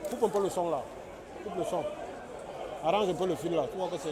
Coupe un peu le son là. Coupe le son. Arrange un peu le fil là. Tu vois que c'est...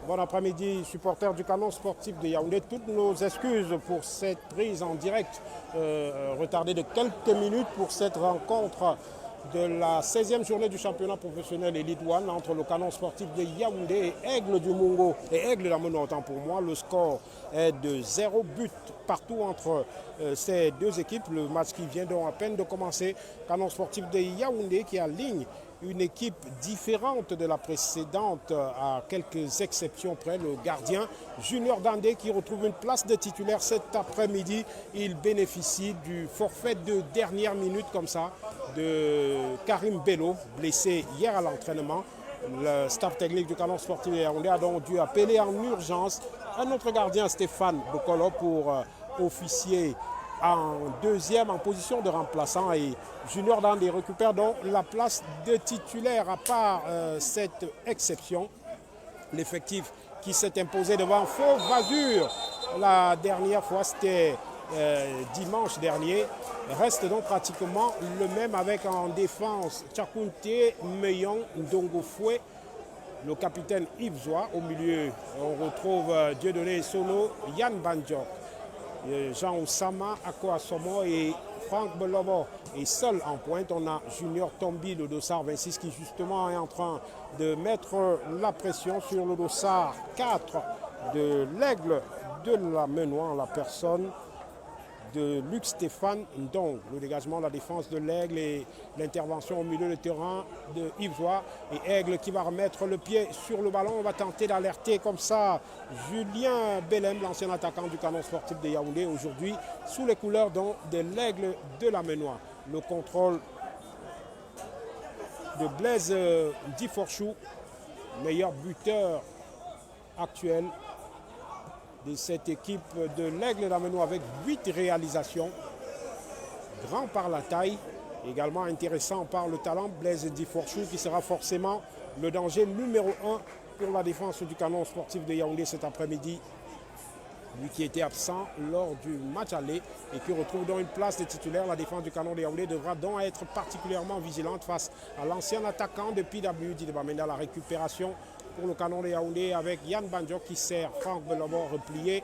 Bon après-midi, supporters du Canon sportif de Yaoundé. Toutes nos excuses pour cette prise en direct retardée de quelques minutes pour cette rencontre de la 16e journée du championnat professionnel Elite One entre le Canon sportif de Yaoundé et Aigle du Mungo et Aigle d'Ameno. Autant pour moi, le score est de 0 but partout entre ces deux équipes. Le match qui vient donc à peine de commencer. Canon sportif de Yaoundé qui aligne une équipe différente de la précédente, à quelques exceptions près. Le gardien Junior Dandé qui retrouve une place de titulaire cet après-midi. Il bénéficie du forfait de dernière minute comme ça de Karim Bello, blessé hier à l'entraînement. Le staff technique du Canon sportif de Yaoundé a donc dû appeler en urgence un autre gardien, Stéphane Bokolo, pour officier en deuxième, en position de remplaçant, et Junior Dandé récupère donc la place de titulaire. À part cette exception, l'effectif qui s'est imposé devant Faux Vazur la dernière fois, c'était dimanche dernier, reste donc pratiquement le même, avec en défense Tchakounté, Meyon, Ndongofoué, le capitaine Yves Zoua. Au milieu, on retrouve Dieudonné Sono, Yann Bandiok, Jean Oussama, Ako Asomo et Franck Belobo. Et seul en pointe, on a Junior Tombi, le dossard 26, qui justement est en train de mettre la pression sur le dossard 4 de l'Aigle de la Menoir, la personne de Luc Stéphane Ndong. Le dégagement, la défense de l'Aigle et l'intervention au milieu de terrain de Yves Zoua. Et Aigle qui va remettre le pied sur le ballon. On va tenter d'alerter comme ça Julien Bellem, l'ancien attaquant du Canon sportif de Yaoundé, aujourd'hui sous les couleurs de l'Aigle de la Menoir. Le contrôle de Blaise Diforchou, meilleur buteur actuel de cette équipe de l'Aigle d'Ameno, avec 8 réalisations. Grand par la taille, également intéressant par le talent. Blaise Diforchou qui sera forcément le danger numéro 1 pour la défense du Canon sportif de Yaoundé cet après-midi. Lui qui était absent lors du match aller et qui retrouve donc une place de titulaire. La défense du Canon de Yaoundé devra donc être particulièrement vigilante face à l'ancien attaquant de PW Didebamenda. La récupération pour le Canon de Yaoundé avec Yann Bandiok qui sert Franck Belobo replié.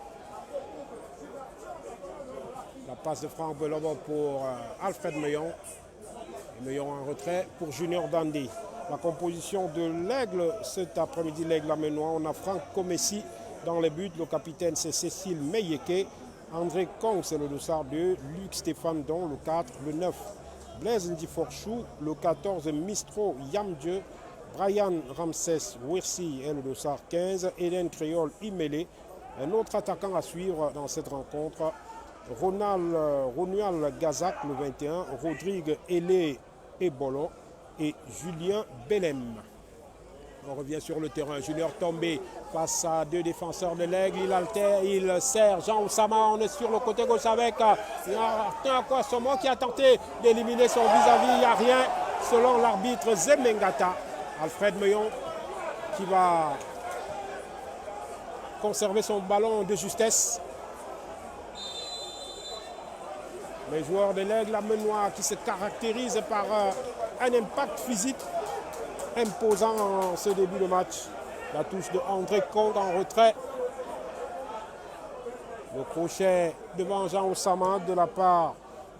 La passe de Franck Belobo pour Alfred Meyon. Meyon en retrait pour Junior Dandé. La composition de l'Aigle cet après-midi, l'Aigle aménois, on a Franck Komessi dans les buts. Le capitaine c'est Cécile Meyeke. André Kong c'est le dossard 2. Luc Stéphane Don le 4. Le 9 Blaise Ndiforchou. Le 14 Mistro Yamdieu. Brian Ramsès Wirsi est le dossard 15. Eden Créole Imele. Un autre attaquant à suivre dans cette rencontre, Ronual Gazak le 21. Rodrigue Elé Ebolo et Julien Bellem. On revient sur le terrain. Junior tombé face à deux défenseurs de l'Aigle. Il altère, il sert Jean Oussama. On est sur le côté gauche avec Martin Akwasomo qui a tenté d'éliminer son vis-à-vis. Il n'y a rien selon l'arbitre Zemengata. Alfred Meillon qui va conserver son ballon de justesse. Les joueurs de l'Aigle amenois qui se caractérisent par un impact physique imposant en ce début de match. La touche de André Kong en retrait. Le crochet devant Jean Oussama de la part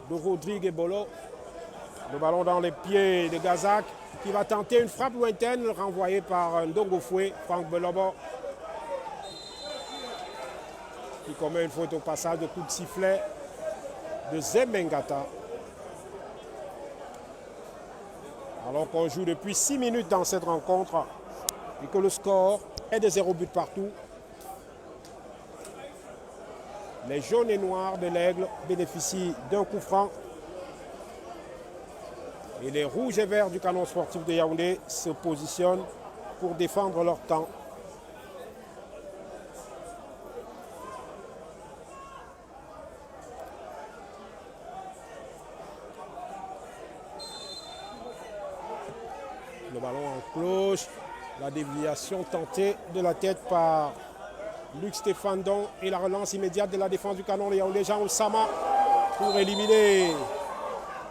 de Rodrigue Bolo. Le ballon dans les pieds de Gazak qui va tenter une frappe lointaine renvoyée par Ndongo Foué, Franck Belobo. Qui commet une faute au passage de coup de sifflet de Zemengata. Alors qu'on joue depuis 6 minutes dans cette rencontre et que le score est de 0 but partout. Les jaunes et noirs de l'Aigle bénéficient d'un coup franc. Et les rouges et verts du Canon sportif de Yaoundé se positionnent pour défendre leur camp. Le ballon en cloche, la déviation tentée de la tête par Luc Stéphane-Don et la relance immédiate de la défense du Canon de Yaoundé. Jean Oussama pour éliminer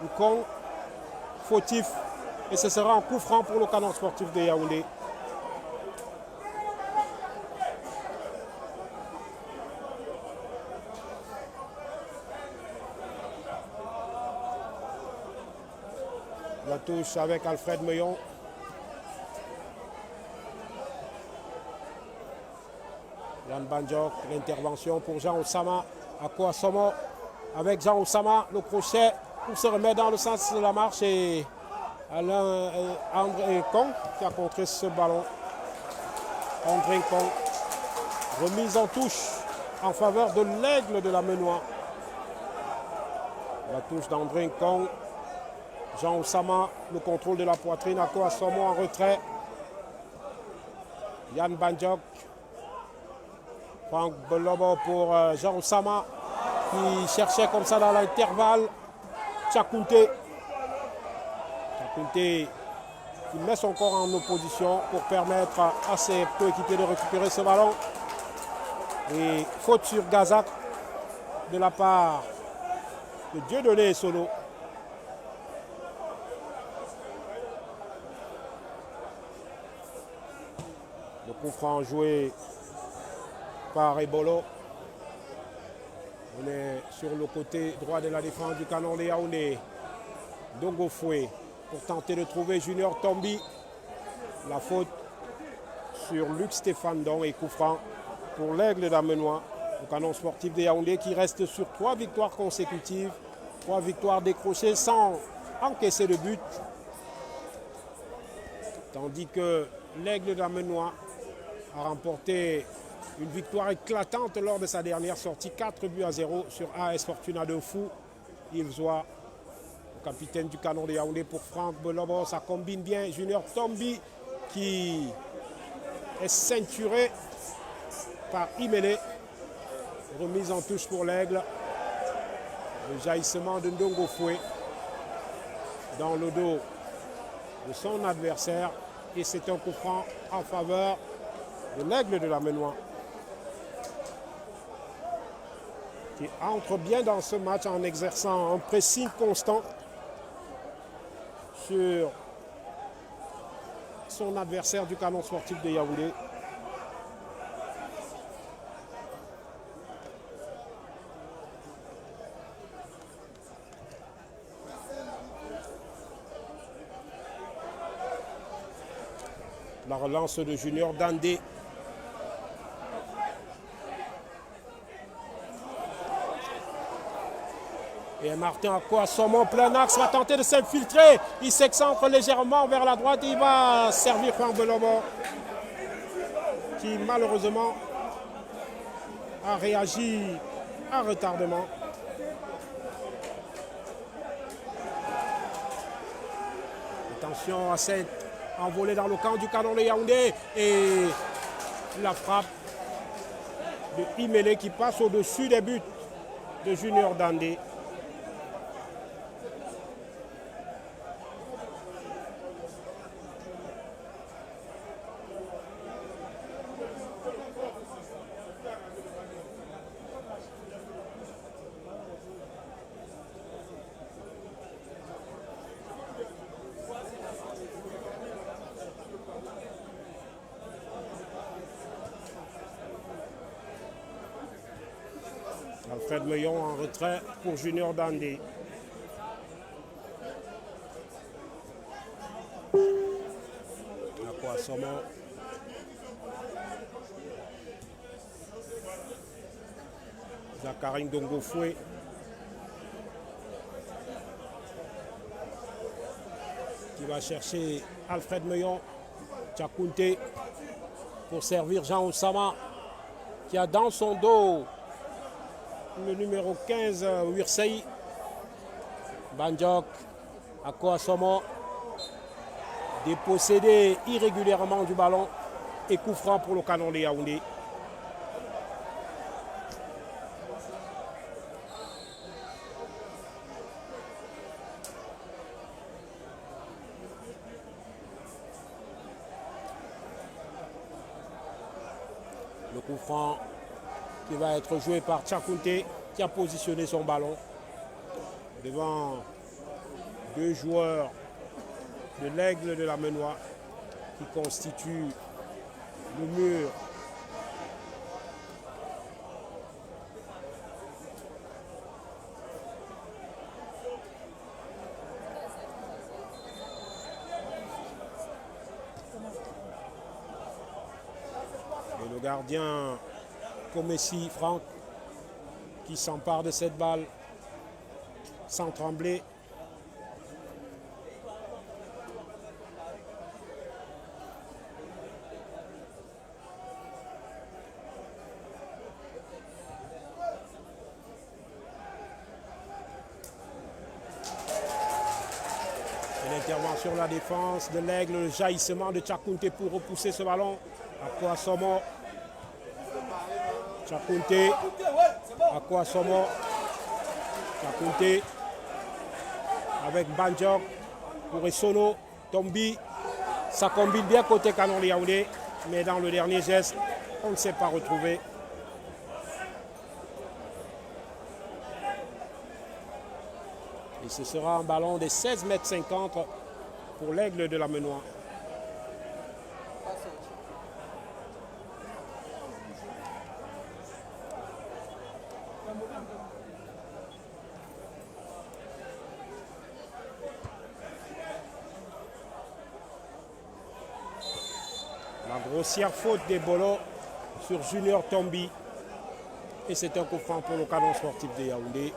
Nkong. Fautif et ce sera un coup franc pour le Canon sportif de Yaoundé. La touche avec Alfred Meillon. Yann Banjok, l'intervention pour Jean Oussama. Akwasomo avec Jean Oussama, le crochet pour se remettre dans le sens de la marche et Alain André Kong qui a contré ce ballon. André Kong, remise en touche en faveur de l'Aigle de la Menois. La touche d'André Kong. Jean Oussama, le contrôle de la poitrine. Akwasomo en retrait. Yann Banjok. Franck Belobo pour Jean Oussama qui cherchait comme ça dans l'intervalle. Tchakounté qui met son corps en opposition pour permettre à ses coéquipiers de récupérer ce ballon. Et faute sur Gazak de la part de Dieudonné Solo. Le coup franc joué par Ebolo. On est sur le côté droit de la défense du Canon de Yaoundé. Ndongo Foué pour tenter de trouver Junior Tombi. La faute sur Luc Stéphane Don et coup franc pour l'Aigle d'Amenois. Le Canon sportif de Yaoundé qui reste sur 3 victoires consécutives. 3 victoires décrochées sans encaisser de but. Tandis que l'Aigle d'Amenois a remporté une victoire éclatante lors de sa dernière sortie, 4-0 sur AS Fortuna de Fou. Yves Zoua, le capitaine du Canon de Yaoundé pour Franck Belobo. Ça combine bien. Junior Tombi qui est ceinturé par Imele. Remise en touche pour l'Aigle. Le jaillissement de Ndongo Foué dans le dos de son adversaire. Et c'est un coup franc en faveur de l'Aigle de la Menois, qui entre bien dans ce match en exerçant un pressing constant sur son adversaire du Canon sportif de Yaoundé. La relance de Junior Dandé. Et Martin Akwasomo, plein axe, va tenter de s'infiltrer. Il s'excentre légèrement vers la droite. Il va servir Franck Belobo, qui malheureusement a réagi à retardement. Attention à cette envolée dans le camp du Canon de Yaoundé. Et la frappe de Imele qui passe au-dessus des buts de Junior Dandé. Alfred Meillon en retrait pour Junior Dandé. Akwa Somo. Zakarin Dongofoué. Qui va chercher Alfred Meillon. Tchakounté pour servir Jean Oussama qui a dans son dos le numéro 15, Wirsei. Bandjok, Akwa Somo, dépossédé irrégulièrement du ballon et coup franc pour le Canon de Yaoundé. Le coup franc qui va être joué par Tchakounté qui a positionné son ballon devant deux joueurs de l'Aigle de la Menoie qui constituent le mur. Et le gardien Komessi Franck qui s'empare de cette balle sans trembler. L'intervention de la défense de l'Aigle, le jaillissement de Tchakounté pour repousser ce ballon. Akwa Somo. Tchakounté. Akwa Somo. Tchakounté. Avec Bandjok pour Essono. Tombi. Ça combine bien côté Canon de Yaoundé. Mais dans le dernier geste, on ne s'est pas retrouvé. Et ce sera un ballon de 16,50 m pour l'Aigle de la Menoie. La grossière faute des Bolos sur Junior Tombi. Et c'est un coup franc pour le Canon sportif de Yaoundé.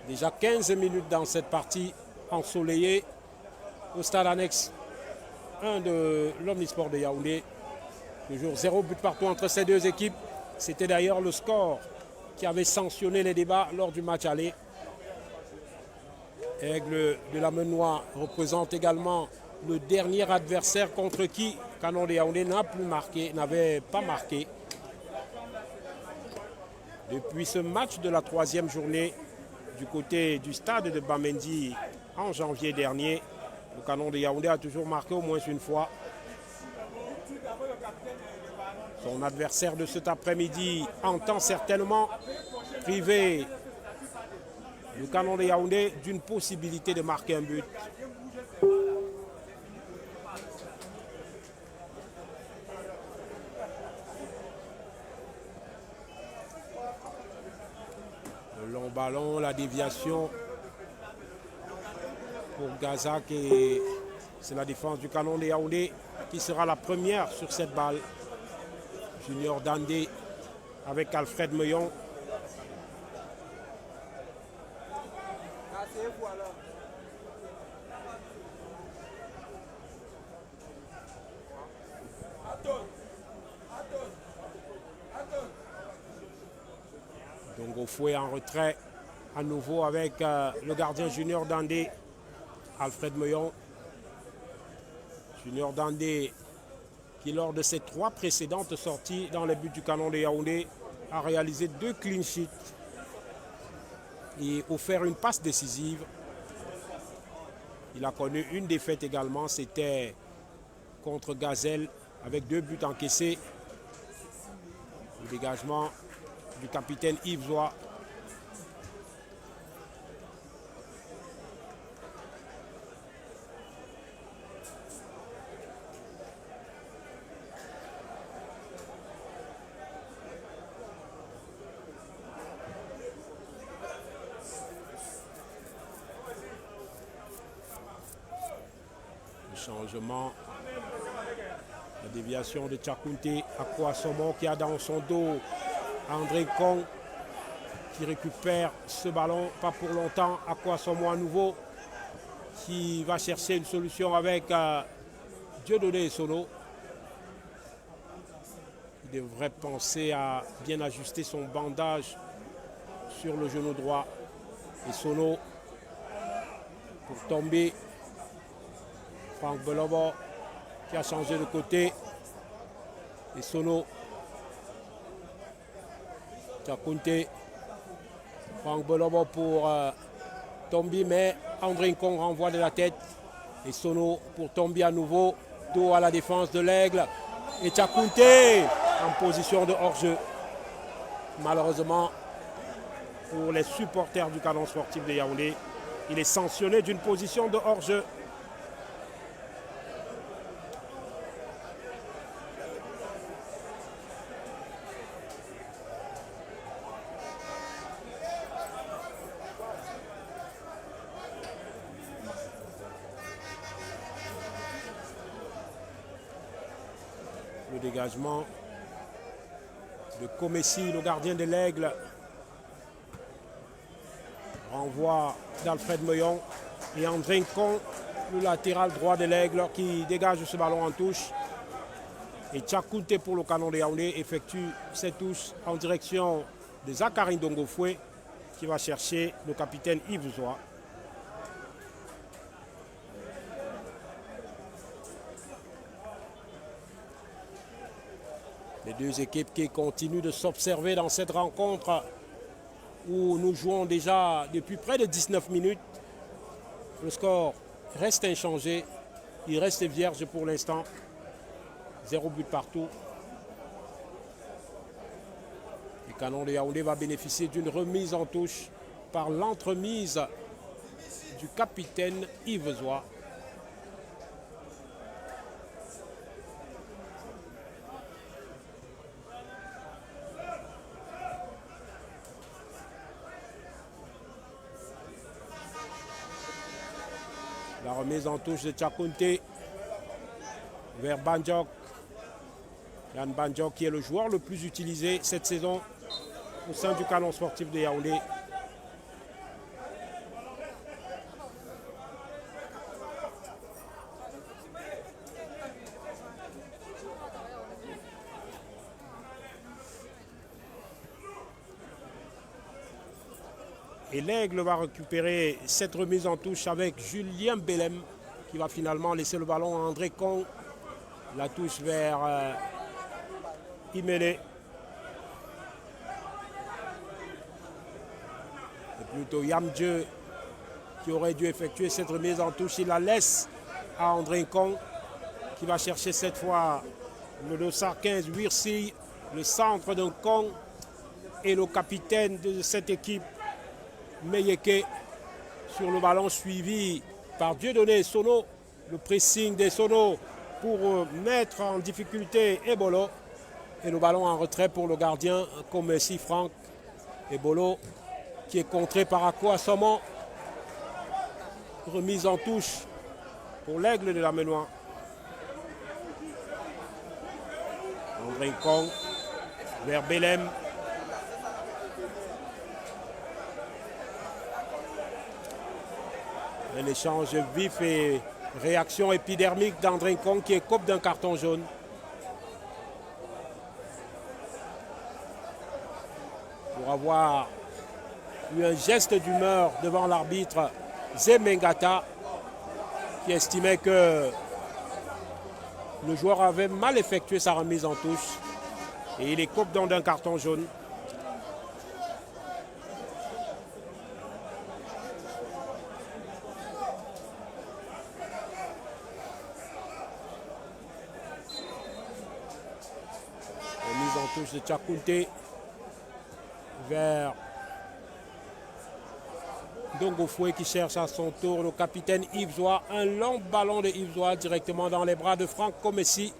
Déjà 15 minutes dans cette partie ensoleillée au stade annexe 1 de l'Omnisport de Yaoundé. Toujours 0 but partout entre ces deux équipes. C'était d'ailleurs le score qui avait sanctionné les débats lors du match aller. Aigle de la Menoie représente également le dernier adversaire contre qui Canon de Yaoundé n'avait pas marqué. Depuis ce match de la 3e journée, du côté du stade de Bamendi en janvier dernier, le Canon de Yaoundé a toujours marqué au moins une fois. Son adversaire de cet après-midi entend certainement priver le Canon de Yaoundé d'une possibilité de marquer un but. Le long ballon, la déviation pour Gazak et c'est la défense du Canon de Yaoundé qui sera la première sur cette balle. Junior Dandé avec Alfred Meillon. Donc au fouet en retrait à nouveau avec le gardien Junior Dandé, Alfred Meillon. Junior Dandé qui lors de ses 3 précédentes sorties dans les buts du Canon de Yaoundé a réalisé 2 clean sheets et offert une passe décisive. Il a connu une défaite également, c'était contre Gazelle avec 2 buts encaissés. Le dégagement du capitaine Yves Zoua. Changement, la déviation de Tchakounté à Kouassomo qui a dans son dos André Kong qui récupère ce ballon, pas pour longtemps. À Kouassomo à nouveau qui va chercher une solution avec Dieudonné Sono. Il devrait penser à bien ajuster son bandage sur le genou droit. Et Sono pour tomber. Franck Belobo qui a changé de côté. Et Sono. Tchakounté. Franck Belobo pour Tombi, mais André Nkong renvoie de la tête. Et Sono pour Tombi à nouveau. Dos à la défense de l'Aigle. Et Tchakounté en position de hors-jeu. Malheureusement, pour les supporters du Canon sportif de Yaoundé, il est sanctionné d'une position de hors-jeu. Le dégagement de Komessi, le gardien de l'Aigle. Renvoi d'Alfred Meillon et André Nkong, le latéral droit de l'Aigle qui dégage ce ballon en touche. Et Tchakounté pour le Canon de Yaoundé effectue cette touche en direction de Zakari Ndongofoué qui va chercher le capitaine Yves Zoua. Les 2 équipes qui continuent de s'observer dans cette rencontre où nous jouons déjà depuis près de 19 minutes. Le score reste inchangé, il reste vierge pour l'instant. 0 but partout. Le Canon de Yaoundé va bénéficier d'une remise en touche par l'entremise du capitaine Yves Zoua. La remise en touche de Tchakounté vers Bandjok. Yann Bandjok qui est le joueur le plus utilisé cette saison au sein du Canon sportif de Yaoundé. Et l'Aigle va récupérer cette remise en touche avec Julien Bellem qui va finalement laisser le ballon à André Kong. La touche vers Imele. C'est plutôt Yamdje qui aurait dû effectuer cette remise en touche. Il la laisse à André Kong qui va chercher cette fois le dossard 15 Wirsi, le centre de Kong et le capitaine de cette équipe. Meyeke sur le ballon suivi par Dieudonné Sono, le pressing des Sono pour mettre en difficulté Ebolo et le ballon en retrait pour le gardien Komessi Franck. Ebolo qui est contré par Akouassomo. Remise en touche pour l'Aigle de la Ménois. André Kong vers Belém. Un échange vif et réaction épidermique d'Andrincon qui écope d'un carton jaune. Pour avoir eu un geste d'humeur devant l'arbitre Zemengata qui estimait que le joueur avait mal effectué sa remise en touche et il écope donc d'un carton jaune. Remise en touche de Tchakounté vers Dongofoué qui cherche à son tour le capitaine Yves Zoua. Un long ballon de Yves Zoua directement dans les bras de Franck Comessi.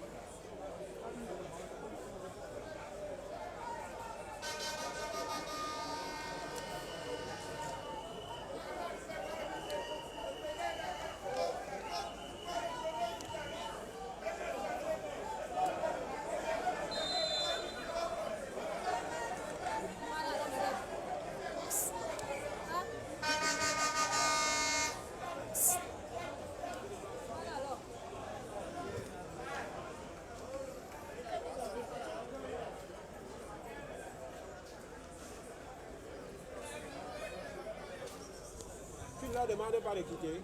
Ne demandez pas de quitter.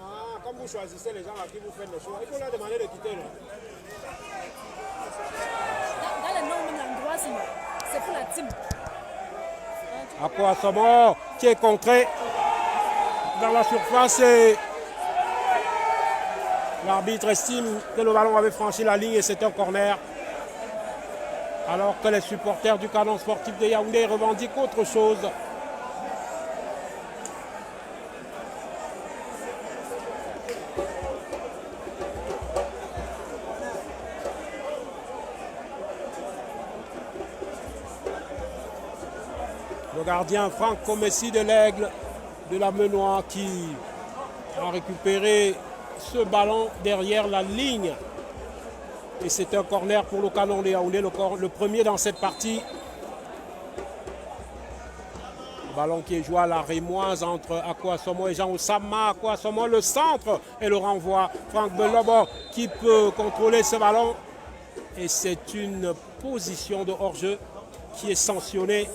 Ah, comme vous choisissez les gens à qui vous faites le choix, il faut leur demander de quitter. Là. Dans le nom d'endroit, c'est pour la team. Akwa Asamoah qui est contré dans la surface et l'arbitre estime que le ballon avait franchi la ligne et c'est un corner. Alors que les supporters du Canon sportif de Yaoundé revendiquent autre chose. Le gardien Franck Comessi de l'Aigle de la Menoie qui a récupéré ce ballon derrière la ligne. Et c'est un corner pour le Canon de Yaoundé, le premier dans cette partie. Ballon qui est joué à la rémoise entre Akwa Asamoah et Jean Oussama. Akwa Asamoah le centre et le renvoi. Franck Belobo qui peut contrôler ce ballon. Et c'est une position de hors-jeu qui est sanctionnée.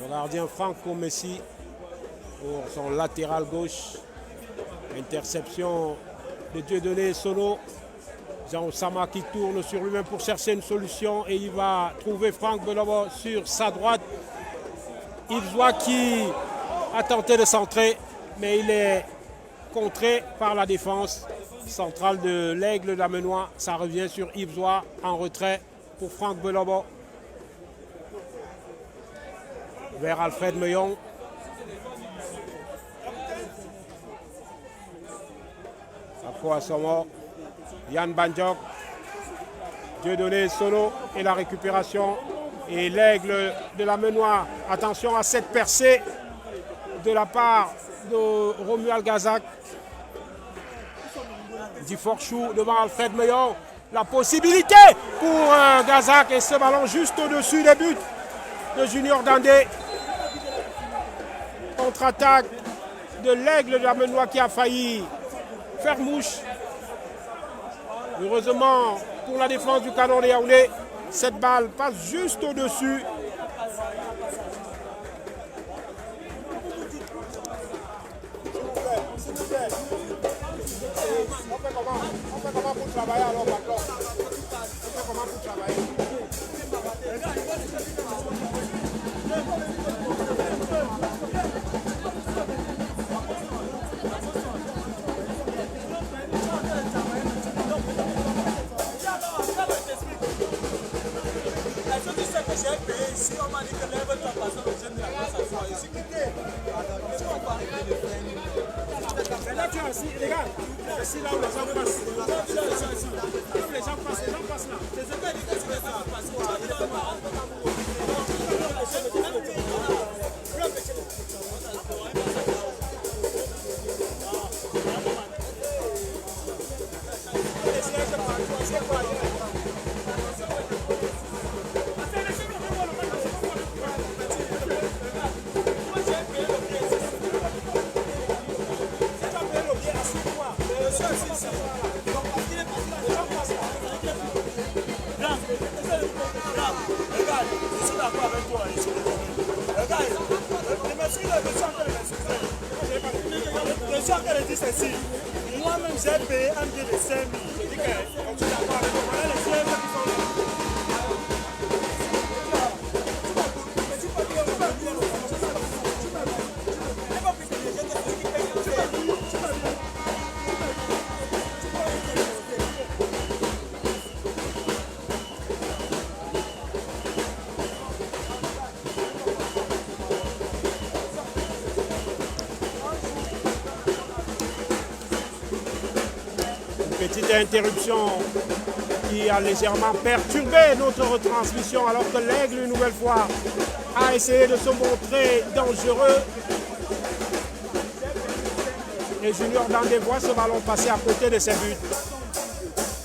Le gardien Franck Comessi pour son latéral gauche. Interception de Dieudonné Sono. Jean Oussama qui tourne sur lui-même pour chercher une solution et il va trouver Franck Belobo sur sa droite. Yves Zoua qui a tenté de centrer mais il est contré par la défense centrale de l'Aigle de la Menoie. Ça revient sur Yves Zoua en retrait pour Franck Belobo. Vers Alfred Meillon. Akwa Asamoah, Yann Banjok, Dieudonné Sono et la récupération. Et l'Aigle de la Menoie. Attention à cette percée de la part de Romuald Gazak. Diforchou devant Alfred Meillon. La possibilité pour Gazak et ce ballon juste au-dessus des buts de Junior Dandé. Contre-attaque de l'Aigle de la Menoie qui a failli faire mouche. Heureusement pour la défense du Canon de Yaoundé, cette balle passe juste au-dessus. On fait comment pour travailler alors maintenant? On fait comment pour travailler? J'ai payé ici, on m'a dit que lève ta personne, le jeune de la classe à soi. J'ai quitté. Est-ce qu'on va arrêter de faire? Mais là, tu as si, les gars, si là où les gens passent, là où les gens passent là. Moi-même, j'ai payé un billet de 5 000. Je dis que tu es d'accord avec moi. Voilà les filles qui sont là. Petite interruption qui a légèrement perturbé notre retransmission alors que l'Aigle, une nouvelle fois, a essayé de se montrer dangereux. Et Junior Dandé voit ce ballon passer à côté de ses buts.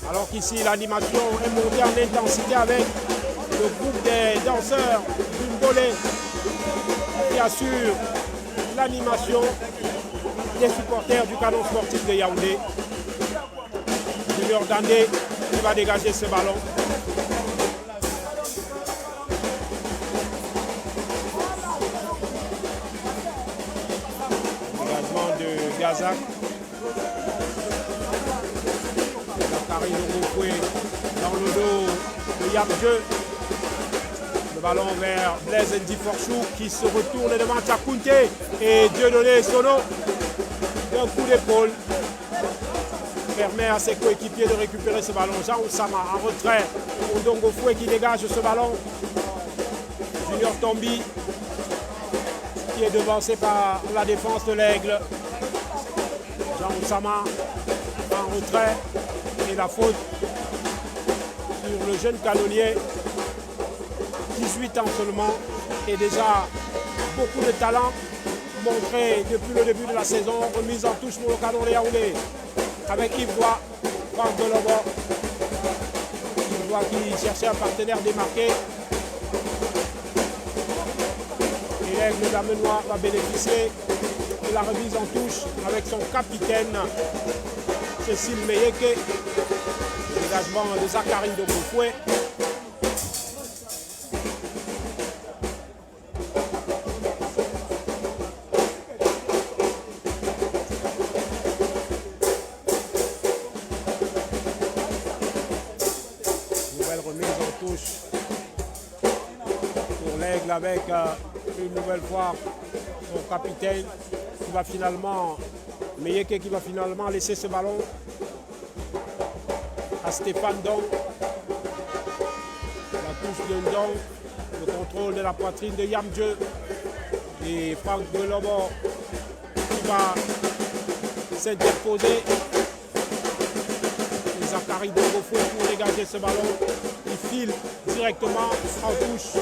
Alors qu'ici, l'animation est montée en intensité avec le groupe des danseurs d'une volée qui assure l'animation des supporters du canon sportif de Yaoundé. Junior Dandé qui va dégager ce ballon. Dégagement de Gazak. Zakari Nogokwe dans le dos de Yamjeu. Le ballon vers Blaise Ndiforchou qui se retourne devant Tchakounté et Dieudonné Sono d'un coup d'épaule permet à ses coéquipiers de récupérer ce ballon. Jean Oussama en retrait. Ondongo Foué qui dégage ce ballon. Junior Tombi qui est devancé par la défense de l'Aigle. Jean Oussama en retrait. Et la faute sur le jeune canonnier. 18 ans seulement. Et déjà beaucoup de talent montré depuis le début de la saison. Remise en touche pour le canon de Yaoundé. Avec Yves Doua, Franck Delobo. Yves Doua qui cherchait un partenaire démarqué. Et l'Aigle d'Amenois va bénéficier de la remise en touche avec son capitaine Cécile Meyeke. Dégagement de Zakari Nogokwe. Pour l'Aigle avec une nouvelle fois son capitaine qui va finalement, Meyeke qui va finalement laisser ce ballon à Stéphane Dong. La touche de Dong, le contrôle de la poitrine de Yamjeu et Franck Delobo qui va s'interposer. Zakari Dongofo pour dégager ce ballon. Il file directement en touche.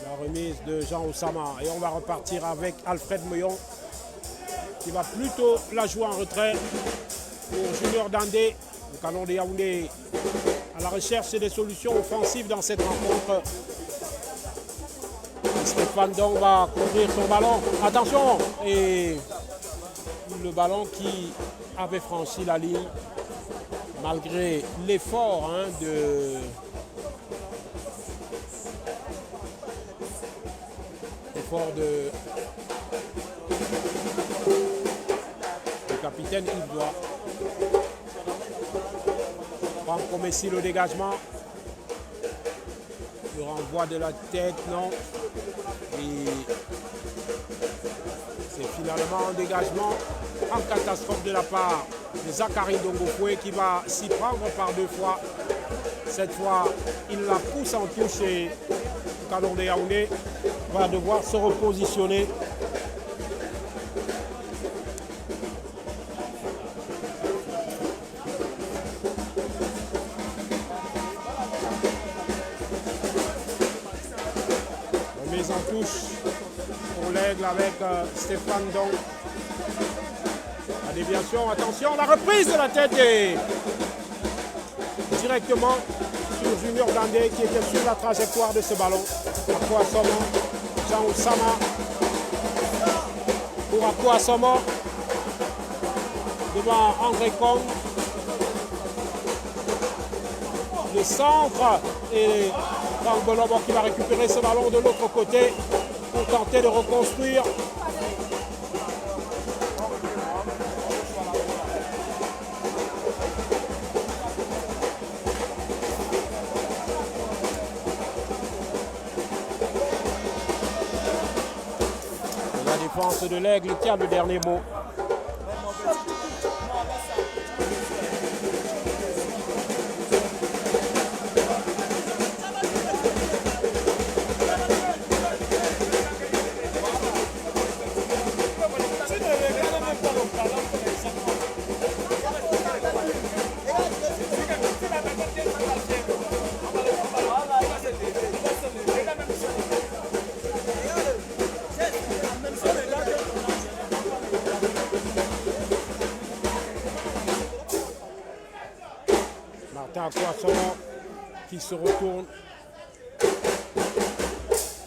La remise de Jean Oussama et on va repartir avec Alfred Meillon qui va plutôt la jouer en retrait pour Junior Dandé, le canon de Yaoundé à la recherche des solutions offensives dans cette rencontre. Stéphane Dong va couvrir son ballon. Attention, et le ballon qui avait franchi la ligne malgré l'effort l'effort du capitaine Yves Doigt. Franck Messi, le dégagement. Le renvoi de la tête, non. Et c'est finalement un dégagement en catastrophe de la part de Zachary Ndongofoué qui va s'y prendre par 2 fois. Cette fois, il la pousse en touche et Canon de Yaoundé va devoir se repositionner. Remise en touche pour l'Aigle avec Stéphane Dong. La déviation, attention, la reprise de la tête et directement sur Junior Dandé qui était sur la trajectoire de ce ballon. Akpo Assomo, Jean Oussama pour Akpo Assomo devant André Kong. Le centre et Franck Belobo qui va récupérer ce ballon de l'autre côté pour tenter de reconstruire. La défense de l'Aigle qui a le dernier mot. Akpo Assomo qui se retourne.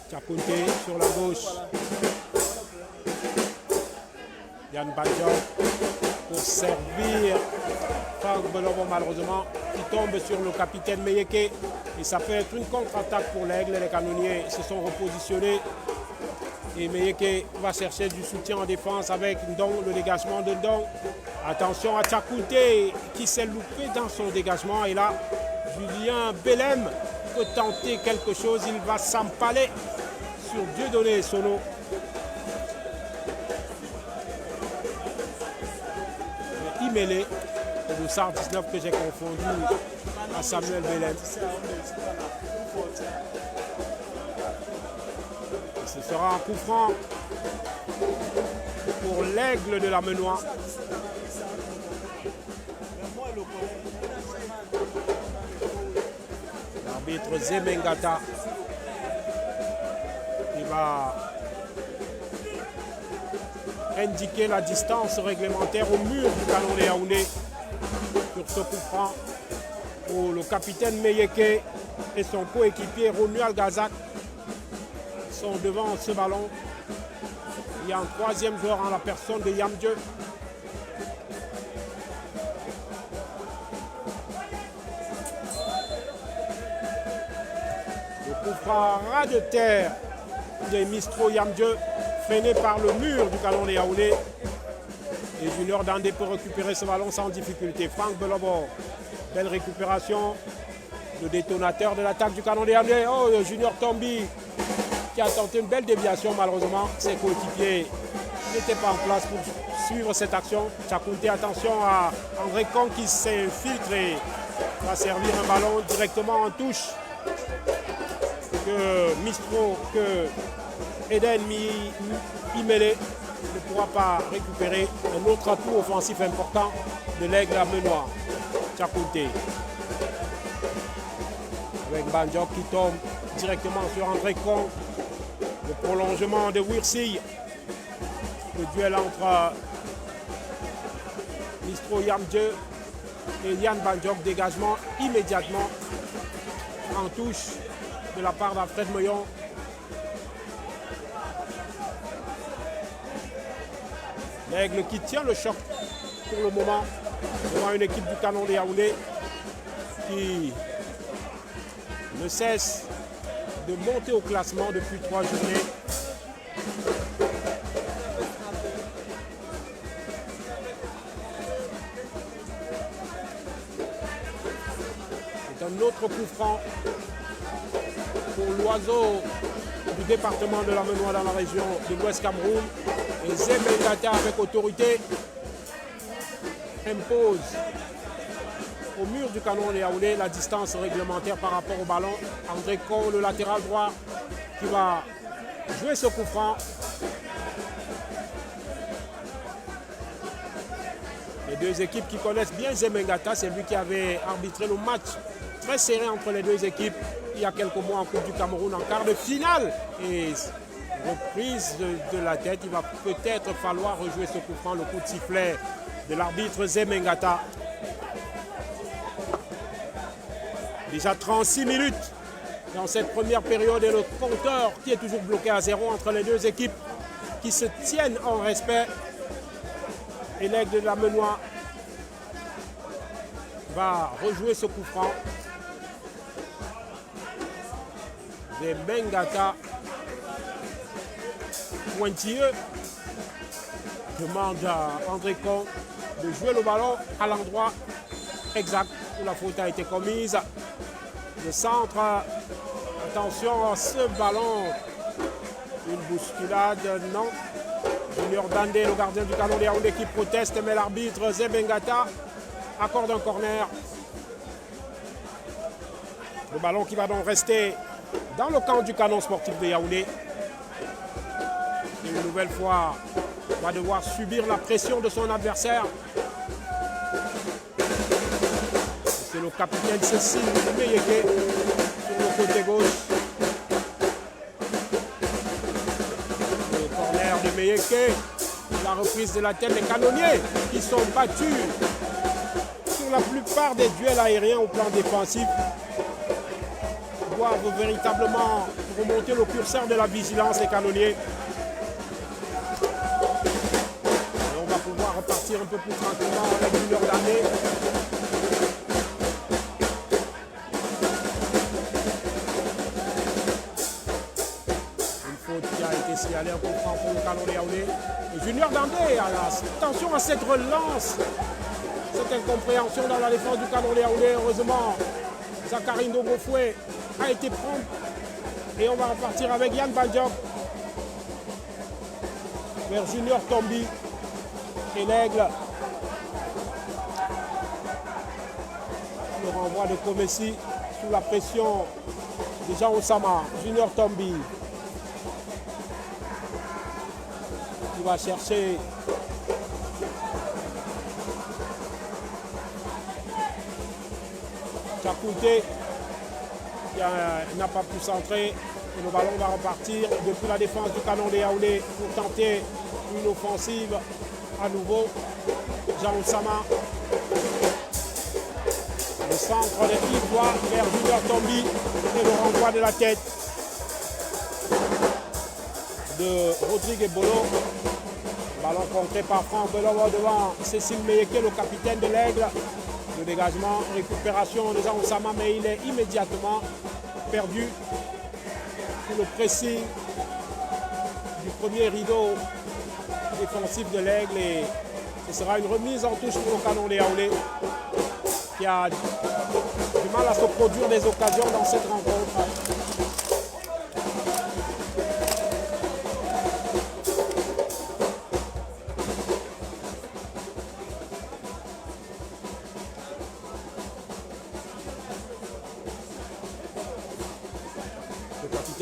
Tchakounté sur la gauche. Yann Bandjok pour servir Franck Belobo malheureusement qui tombe sur le capitaine Meyeke. Et ça peut être une contre-attaque pour l'Aigle. Les canonniers se sont repositionnés. Et Meyeke va chercher du soutien en défense avec Ndong, le dégagement de Ndong. Attention à Tchakounté qui s'est loupé dans son dégagement. Et là, Julien Bellem peut tenter quelque chose. Il va s'empaler sur Dieudonné Sono. Imélé, le Sar 19 que j'ai confondu à Samuel Bellem. Ce sera un coup franc pour l'Aigle de la Menoie. L'arbitre Zemengata il va indiquer la distance réglementaire au mur du Canon de Yaoundé sur ce coup franc où le capitaine Meyeke et son coéquipier Romuald Gazak sont devant ce ballon. Il y a un troisième joueur en la personne de Yamdieu. Le coup franc ras de terre de Mistro Yamdieu, freiné par le mur du Canon de Yaoundé. Et Junior Dandé peut récupérer ce ballon sans difficulté. Franck Belobo, belle récupération. Le détonateur de l'attaque du Canon de Yaoundé. Oh, Junior Tombi qui a tenté une belle déviation, malheureusement. Ses coéquipiers n'étaient pas en place pour suivre cette action. Tchakounté, attention à André Kong qui s'infiltre et va servir un ballon directement en touche. Que Mistro, que Eden Imélé ne pourra pas récupérer. Un autre atout offensif important de l'Aigle à Menoir. Tchakounté. Avec Bandjok qui tombe directement sur André Kong. Le prolongement de Wirsi. Le duel entre Mistro Yamdieu et Yann Bandjok. Dégagement immédiatement en touche de la part d'Alfred Moyon. L'Aigle qui tient le choc pour le moment devant une équipe du Canon de Yaoundé qui ne cesse de monter au classement depuis 3 journées. autre coup franc pour l'oiseau du département de la Menoie dans la région de l'Ouest Cameroun. Et Zemengata avec autorité impose au mur du canon de Yaoundé la distance réglementaire par rapport au ballon. André Con, le latéral droit, qui va jouer ce coup franc. Les deux équipes qui connaissent bien Zemengata, c'est lui qui avait arbitré le match très serré entre les deux équipes il y a quelques mois en Coupe du Cameroun en quart de finale. Et reprise de la tête, il va peut-être falloir rejouer ce coup franc, le coup de sifflet de l'arbitre Zemengata. Déjà 36 minutes dans cette première période et le compteur qui est toujours bloqué à 0 entre les deux équipes qui se tiennent en respect. Et l'aigle de la Menoie va rejouer ce coup franc. Zemengata, pointilleux, demande à André Con de jouer le ballon à l'endroit exact où la faute a été commise. Le centre, attention à ce ballon, une bousculade, non. Junior Dandé, le gardien du canon de Yaoundé qui proteste, mais l'arbitre Zemengata accorde un corner. Le ballon qui va donc rester dans le camp du canon sportif de Yaoundé. Et une nouvelle fois, va devoir subir la pression de son adversaire. C'est le capitaine Cécile Meyeke sur le côté gauche. Le corner de Meyeke, la reprise de la tête des canonniers qui sont battus sur la plupart des duels aériens au plan défensif. Doivent véritablement remonter le curseur de la vigilance des canonniers. Et on va pouvoir repartir un peu plus tranquillement avec Junior Dandé. Qui a été signalé un coup franc pour le canon de Yaoundé. Et Junior Dandé, attention à cette relance, cette incompréhension dans la défense du canon de Yaoundé. Heureusement, Zachary Ndogofoué a été prompt. Et on va repartir avec Yann Bandiok vers Junior Tombi et l'aigle. Le renvoi de Komessi sous la pression de Jean Osama. Junior Tombi qui va chercher Chakounté qui n'a pas pu centrer et le ballon va repartir depuis la défense du canon de Yaoundé pour tenter une offensive à nouveau. Jean Osama, le centre de Ivoire vers Junior Tombi et le renvoi de la tête de Rodrigue Bolo. Ballon contré par Franck Belovo devant Cécile Meyeke, le capitaine de l'aigle. Le dégagement, récupération de Jean Osama, mais il est immédiatement perdu sous le pressing du premier rideau défensif de l'aigle. Et ce sera une remise en touche pour le canon de Yaoundé qui a du mal à se produire des occasions dans cette rencontre.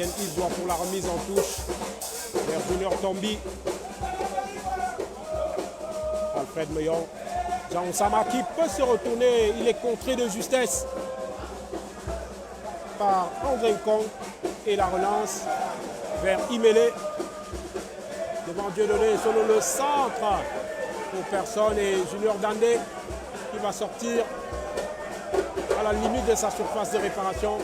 Yves doit pour la remise en touche vers Junior Tombi. Alfred Meillon. Jean Osama qui peut se retourner. Il est contré de justesse par André Kong. Et la relance vers Imélé. Devant Dieudonné selon le centre pour personne. Et Junior Dandé qui va sortir à la limite de sa surface de réparation.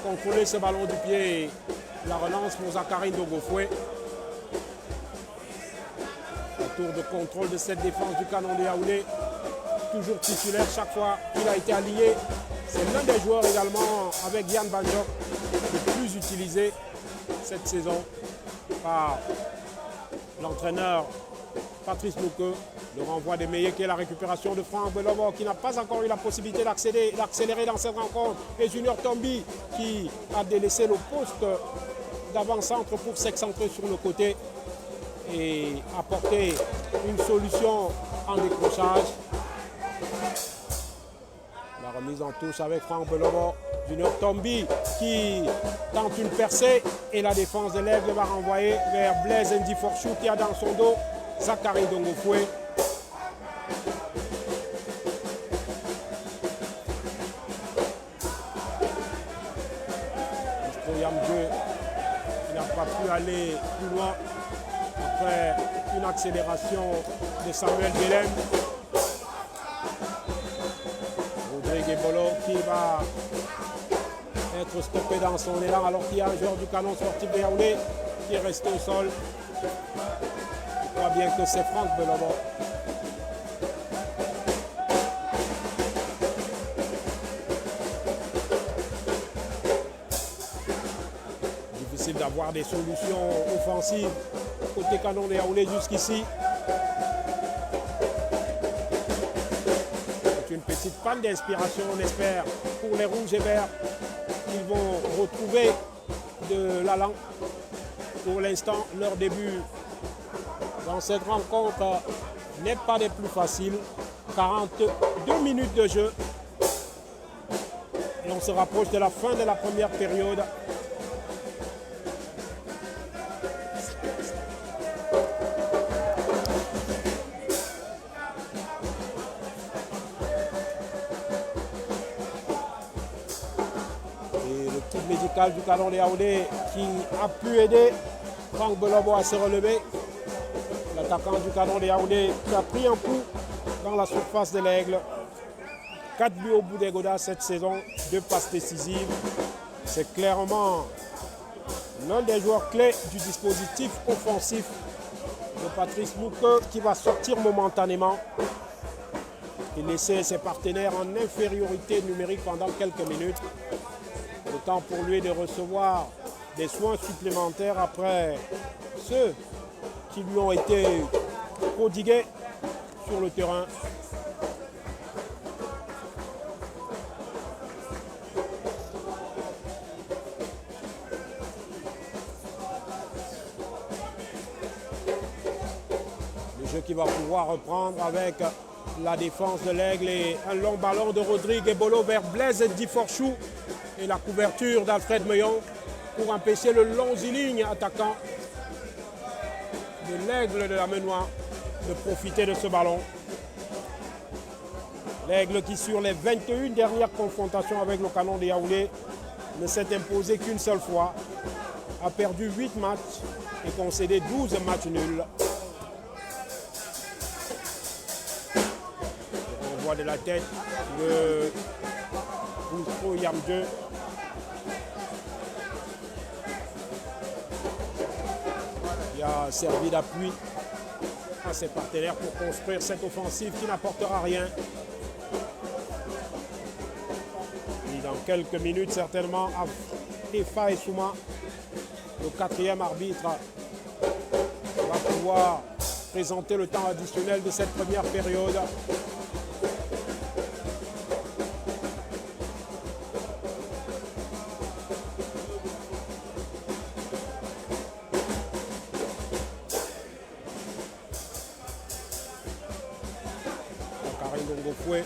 Contrôler ce ballon du pied et la relance pour Zachary Ndogofoué. Un tour de contrôle de cette défense du canon de Yaoundé. Toujours titulaire chaque fois qu'il a été allié. C'est l'un des joueurs également avec Yann Bandiok le plus utilisé cette saison par l'entraîneur Patrice Mouke. Le renvoi de Meillé qui est la récupération de Franck Belobo qui n'a pas encore eu la possibilité d'accélérer dans cette rencontre. Et Junior Tombi qui a délaissé le poste d'avant-centre pour s'excentrer sur le côté et apporter une solution en décrochage. La remise en touche avec Franck Belobo. Junior Tombi qui tente une percée et la défense de l'Aigle va renvoyer vers Blaise Ndiforchou qui a dans son dos Zachary Dongofoué. Yamdjou n'a pas pu aller plus loin après une accélération de Samuel Belem. Rodrigue Ebolo qui va être stoppé dans son élan alors qu'il y a un joueur du Canon Sportif de Yaoundé qui est resté au sol. Je crois bien que c'est Franck Belobo. Difficile d'avoir des solutions offensives côté Canon de Yaoundé jusqu'ici. C'est une petite panne d'inspiration, on espère, pour les Rouges et Verts. Ils vont retrouver de l'allant. Pour l'instant, leur début dans cette rencontre n'est pas des plus faciles. 42 minutes de jeu. Et on se rapproche de la fin de la première période. Du Canon de Yaoundé qui a pu aider Franck Belobo à se relever. L'attaquant du Canon de Yaoundé qui a pris un coup dans la surface de l'Aigle. 4 buts au bout des Godas cette saison, 2 passes décisives. C'est clairement l'un des joueurs clés du dispositif offensif de Patrice Mouke qui va sortir momentanément et laisser ses partenaires en infériorité numérique pendant quelques minutes. Le temps pour lui de recevoir des soins supplémentaires après ceux qui lui ont été prodigués sur le terrain. Le jeu qui va pouvoir reprendre avec la défense de l'Aigle et un long ballon de Rodrigue Ebolo vers Blaise Ndiforchou. Et la couverture d'Alfred Meillon pour empêcher le longiligne attaquant de l'Aigle de la Menoie de profiter de ce ballon. L'Aigle qui sur les 21 dernières confrontations avec le Canon de Yaoundé ne s'est imposé qu'une seule fois, a perdu 8 matchs et concédé 12 matchs nuls. On voit de la tête de Ouspo Yamdjou. Il a servi d'appui à ses partenaires pour construire cette offensive qui n'apportera rien. Et dans quelques minutes, certainement, Efa Essouma, le 4e arbitre, va pouvoir présenter le temps additionnel de cette première période. Dongofoué.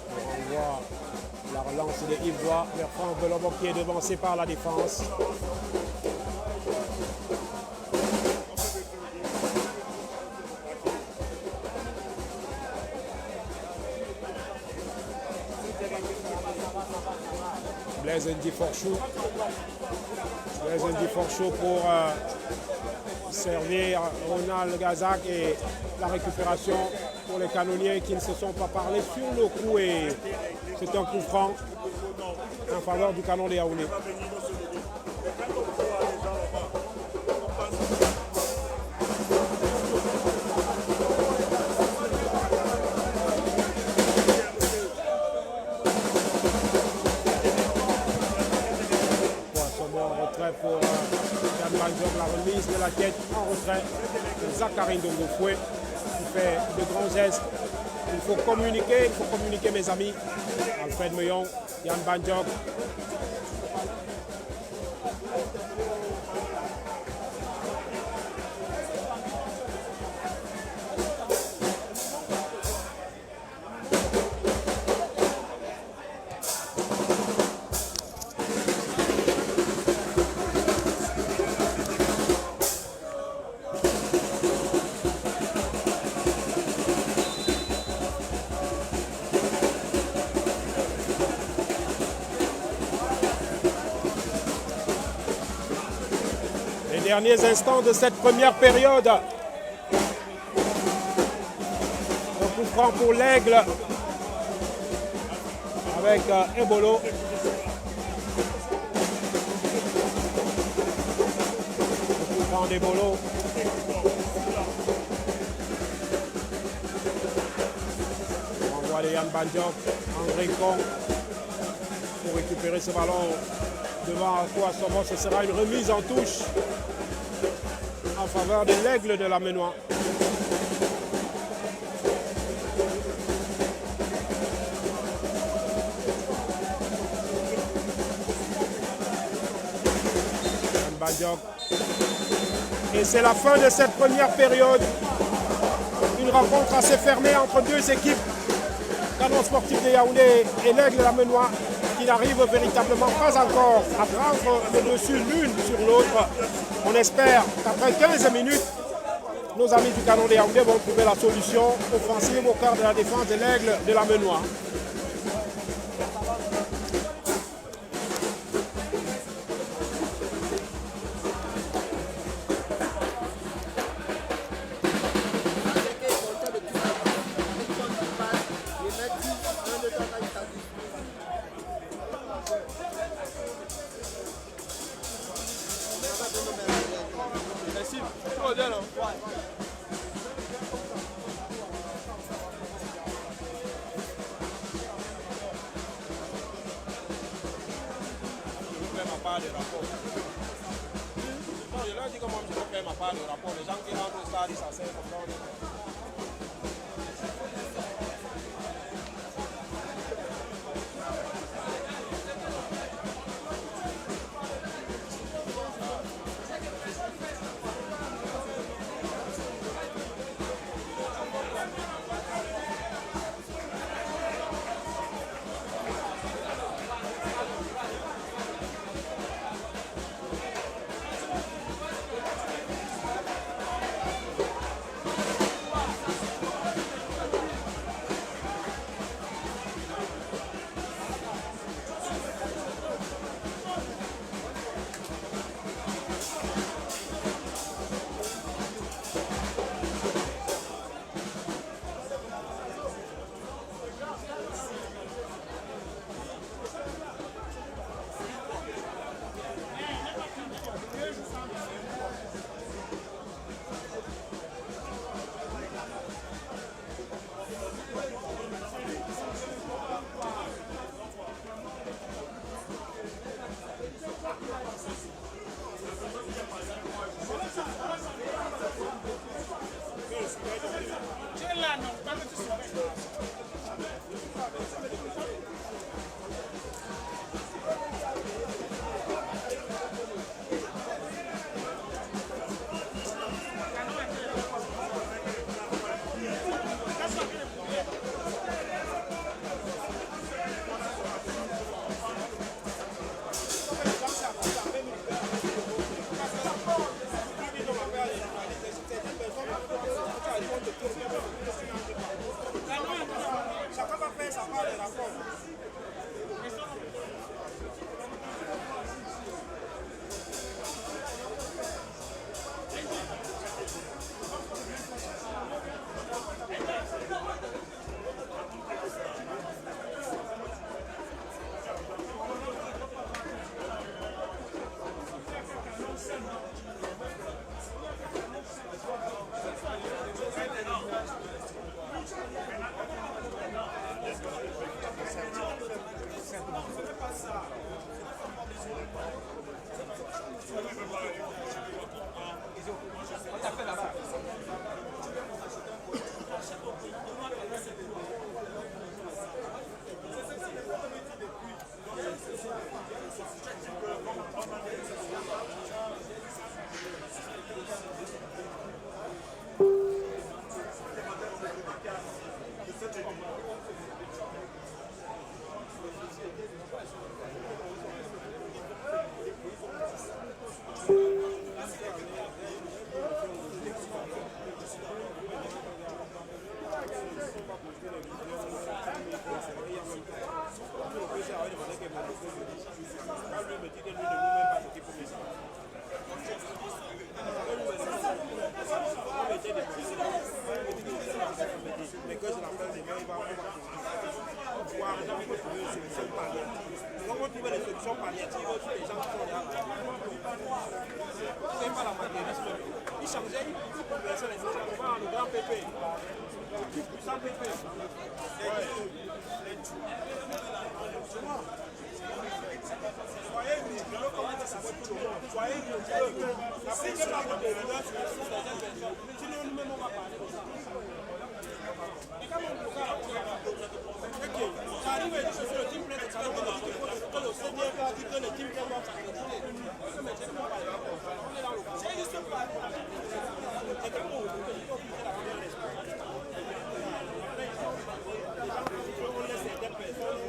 On voit la relance de Yves Doigt vers Franck Belobo qui est devancé par la défense. Blaise Ndiforchou. Blaise Ndiforchou pour servir Ronald Gazak et la récupération pour les canonniers qui ne se sont pas parlé sur le coup et c'est un coup franc en faveur du Canon de Yaoundé. retrait pour Yann Bandiok, la remise de la tête en retrait de Zachary Ndongofoué qui fait de grands gestes. Il faut communiquer mes amis. Alfred Meillon, Yann Bandiok. Derniers instants de cette première période. Un coup franc pour l'Aigle avec Ebolo. Un coup franc d'Ebolo. On voit les Yann Bandiok, André Kong pour récupérer ce ballon devant Akwa Sommo. Ce sera une remise en touche en faveur de l'Aigle de la Ménois. Et c'est la fin de cette première période. Une rencontre assez fermée entre deux équipes. Canon Sportif de Yaoundé et l'Aigle de la Ménois qui n'arrivent véritablement pas encore à prendre le dessus l'une sur l'autre. On espère qu'après 15 minutes, nos amis du Canon de Yaoundé vont trouver la solution offensive au quart de la défense de l'Aigle de la Ménois. dit que lui ne veut même pas s'occuper de ça. Mais que je l'appelle demain, il va voir comment trouver des solutions palliatives. Comment trouver des solutions palliatives sur les gens qui sont là. C'est pas l'amateurisme. Il changeait, il bouleversait les choses. On va le grand pépé. Le plus puissant pépé. Soyez rigoureux, comment ça s'appelle tout le monde. Soyez rigoureux. N'appliquez pas votre erreur sur certaines personnes. Sinon, nous-mêmes, on va parler de ça. Et quand on peut j'arrive et je suis le team plein de salons que le Seigneur a dit que le team plein doit s'arrêter. C'est juste pas. C'est comme on laisse certaines personnes.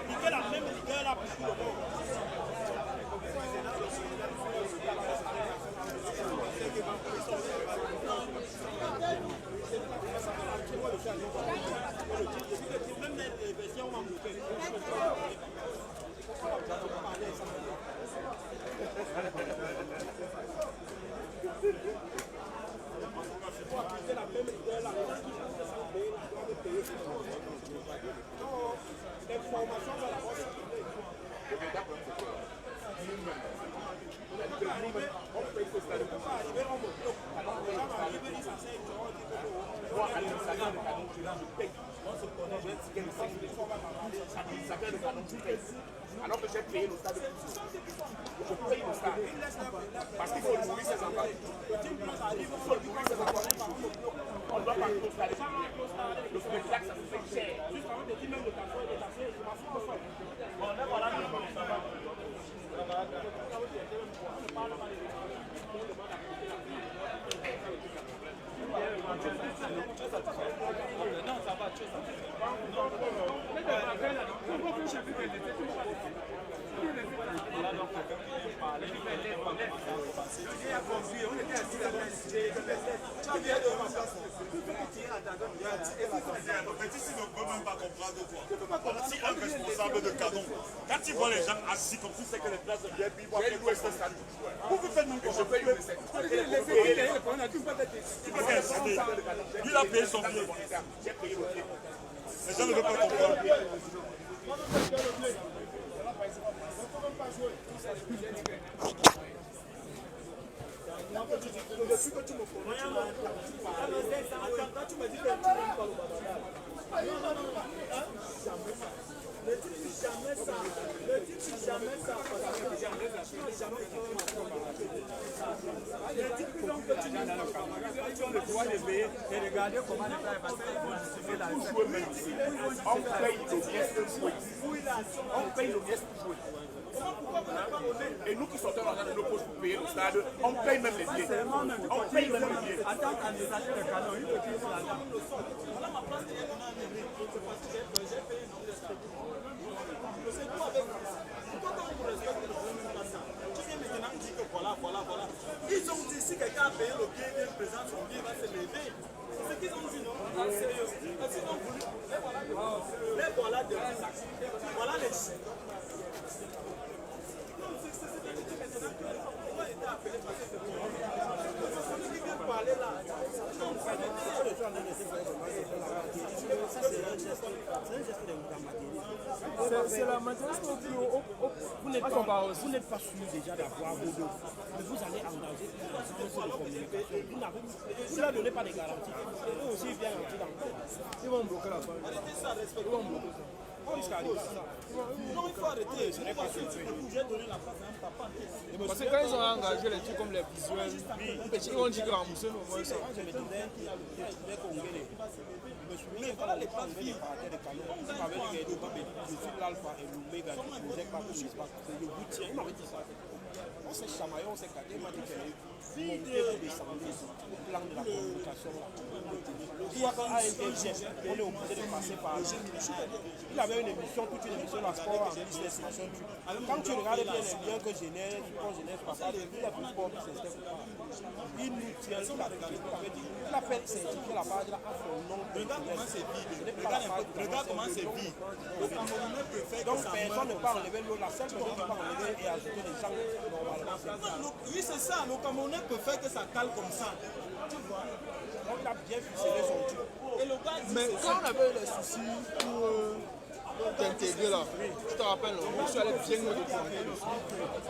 Il fait la même rigueur là pour tout le monde. Même les versions ont bloqué. L'information va la bosse. Alors que j'ai payé le stade de plus. Je paye le stade. Parce qu'il faut nourrir ses enfants. Il faut nourrir ses enfants. On doit pas le stade. Le spectacle, ça se fait cher. Juste avant de dire même le café, je m'en fous de ça. Bon, là, voilà. Non, ça va, tu Si ne peut même pas comprendre quoi. Si un responsable de canon, quand il voit les gens assis comme si c'est que les places de VIP, vous pouvez faire nous comme je paye le il a payé son billet. Les gens ne veulent pas comprendre. Depuis que tu me connais, quand tu me dis que tu n'aimes pas le baba. Ne dis jamais ça. Ne dis jamais ça. Ne dis donc que tu n'aimes pas le baba. Tu as le droit de payer et regarder comment les gars vont justifier la fête. On paye le pièce de jouer. On paye le pièce de jouer. Et nous qui sortons l'argent de nos poches pour payer le stade, on paye même les billets. On paye même les billets. Attends, quand il s'agit de canon, il faut qu'il soit là. Voilà. Ils ont dit si quelqu'un a payé le billet, il présente son billet, il va se lever. C'est ce qu'ils ont dit, non? Non, sérieux. Parce qu'ils ont voulu. Les voilà de voilà les chiens. C'est la maintenance. Vous n'êtes pas sûr déjà d'avoir vos deux. Mais vous allez engager une agence de communication. Vous ne leur donnez pas de garantie. Et eux aussi viennent entrer dans le temps. Ils vont bloquer la page. Ils vont bloquer ça. Non, il faut arrêter. Ce n'est pas sûr. J'ai donné la place à un papa. Parce que quand ils ont engagé les trucs comme les visuels, ils vont dire que la mousse au moins ça. Je me donnais les Congolais. Je me souviens quand les places viennent par terre de canon. Ils m'avaient dit que je suis l'alpha et l'oméga. Je ne sais pas ce qui se passe. Je vous tiens. Ils m'avaient dit ça. On s'est chamaillé, on s'est gâté, il m'a dit qu'elle est montée pour descendre au plan de la communication. Soit qu'à un on est obligé de passer par là. Il avait une émission, toute une émission, la sport en business, machin, truc. Quand tu regardes bien les liens que Genève, papa, il y a du sport qui s'installe. Il nous tient sur la tête. Il a fait certifier la page là à son nom. Regarde comment c'est vide. Regarde comment c'est vide. Le Camerounais préfère donc que sa personne ne main... peut enlever l'eau. La seule personne qui peut enlever et ajouter les gens normalement. Non, oui, c'est ça. Le Camerounais préfère que ça cale comme ça. Tu vois. Donc il a bien ficelé son truc. Et le gars dit Mais c'est quand on avait eu les soucis pour t'intégrer là, je te rappelle, je suis allé bien loin de toi.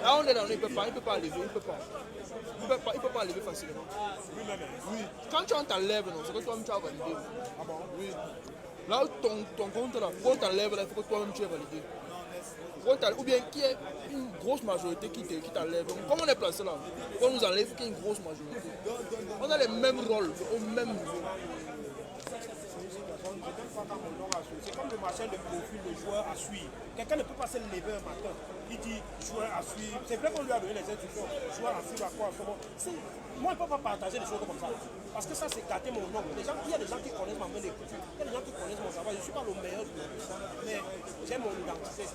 Là, on est dans, il ne peut pas enlever, il peut pas enlever facilement. Oui, quand tu t'enlèves, c'est que toi-même tu as validé. Ah bon? Oui. Là, ton compte là, quand on t'enlève là, il faut que toi-même tu aies validé. Ou bien qu'il y ait une grosse majorité qui t'enlève. Comme on est placé là, quand on nous enlève, il faut qu'il y ait une grosse majorité. On a les mêmes rôles, au même niveau. C'est comme le machin de profil, le joueur à suivre. Quelqu'un ne peut pas se lever un matin. Il dit joueur à suivre. C'est vrai qu'on lui a donné les instructions. Joueur à suivre à quoi, à comment. Moi, je ne peux pas partager des choses comme ça. Parce que ça, c'est gâter mon nom. Il y a des gens qui connaissent ma main d'écriture. Il y a des gens qui connaissent mon travail. Je ne suis pas le meilleur du monde. Mais j'ai mon identité.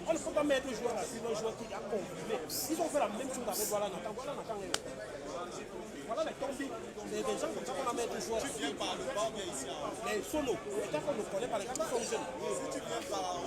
On ne peut pas mettre un joueur à suivre, un joueur qui a confirmé. Ils ont fait la même chose avec Voilà Nathan. Voilà les tombés. C'est des gens comme ça qu'on va mettre un joueur. Tu viens par le bas, mais ici. Les solos. Les gens qu'on ne connaît pas, les gens qui sont jeunes. Si tu viens par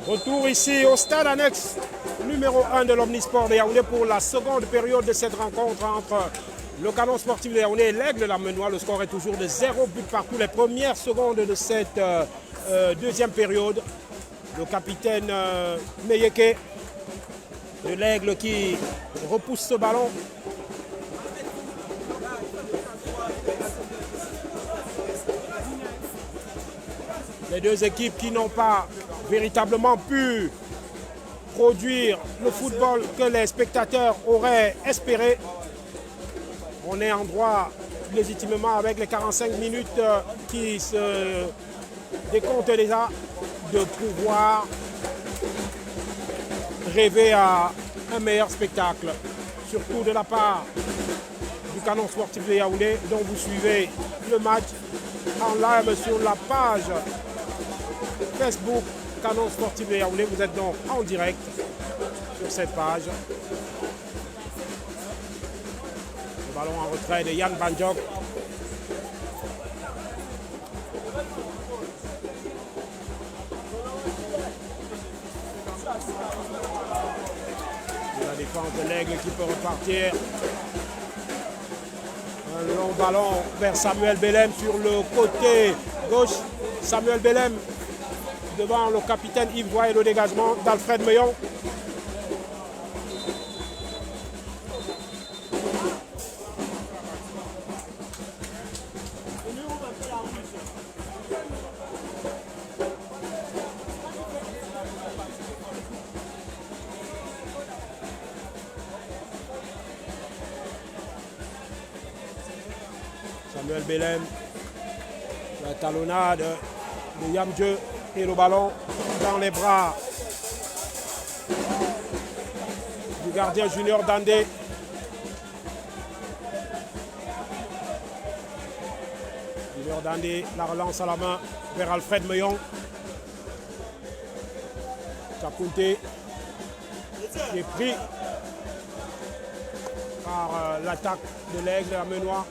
Retour ici au stade annexe numéro 1 de l'Omnisport de Yaoundé pour la seconde période de cette rencontre entre le Canon sportif de Yaoundé et l'Aigle Lamenois. Le score est toujours de 0 but partout. Les premières secondes de cette deuxième période. Le capitaine Meyeke de l'Aigle qui repousse ce ballon. Les deux équipes qui n'ont pas véritablement pu produire le football que les spectateurs auraient espéré. On est en droit légitimement avec les 45 minutes qui se décomptent déjà de pouvoir rêver à un meilleur spectacle, surtout de la part du Canon sportif de Yaoundé, dont vous suivez le match en live sur la page Facebook Canon sportif de Yaoundé. Vous êtes donc en direct sur cette page. Le ballon en retrait de Yann Banjok. La défense de l'Aigle qui peut repartir. Un long ballon vers Samuel Belem sur le côté gauche. Samuel Belem devant le capitaine Yves Voix et le dégagement d'Alfred Meillon. Samuel Belem, la talonnade de Yamdieu et le ballon dans les bras du gardien Junior Dandé. Junior Dandé, la relance à la main vers Alfred Meillon. Chakounte qui est pris par l'attaque de l'Aigle Lamenois.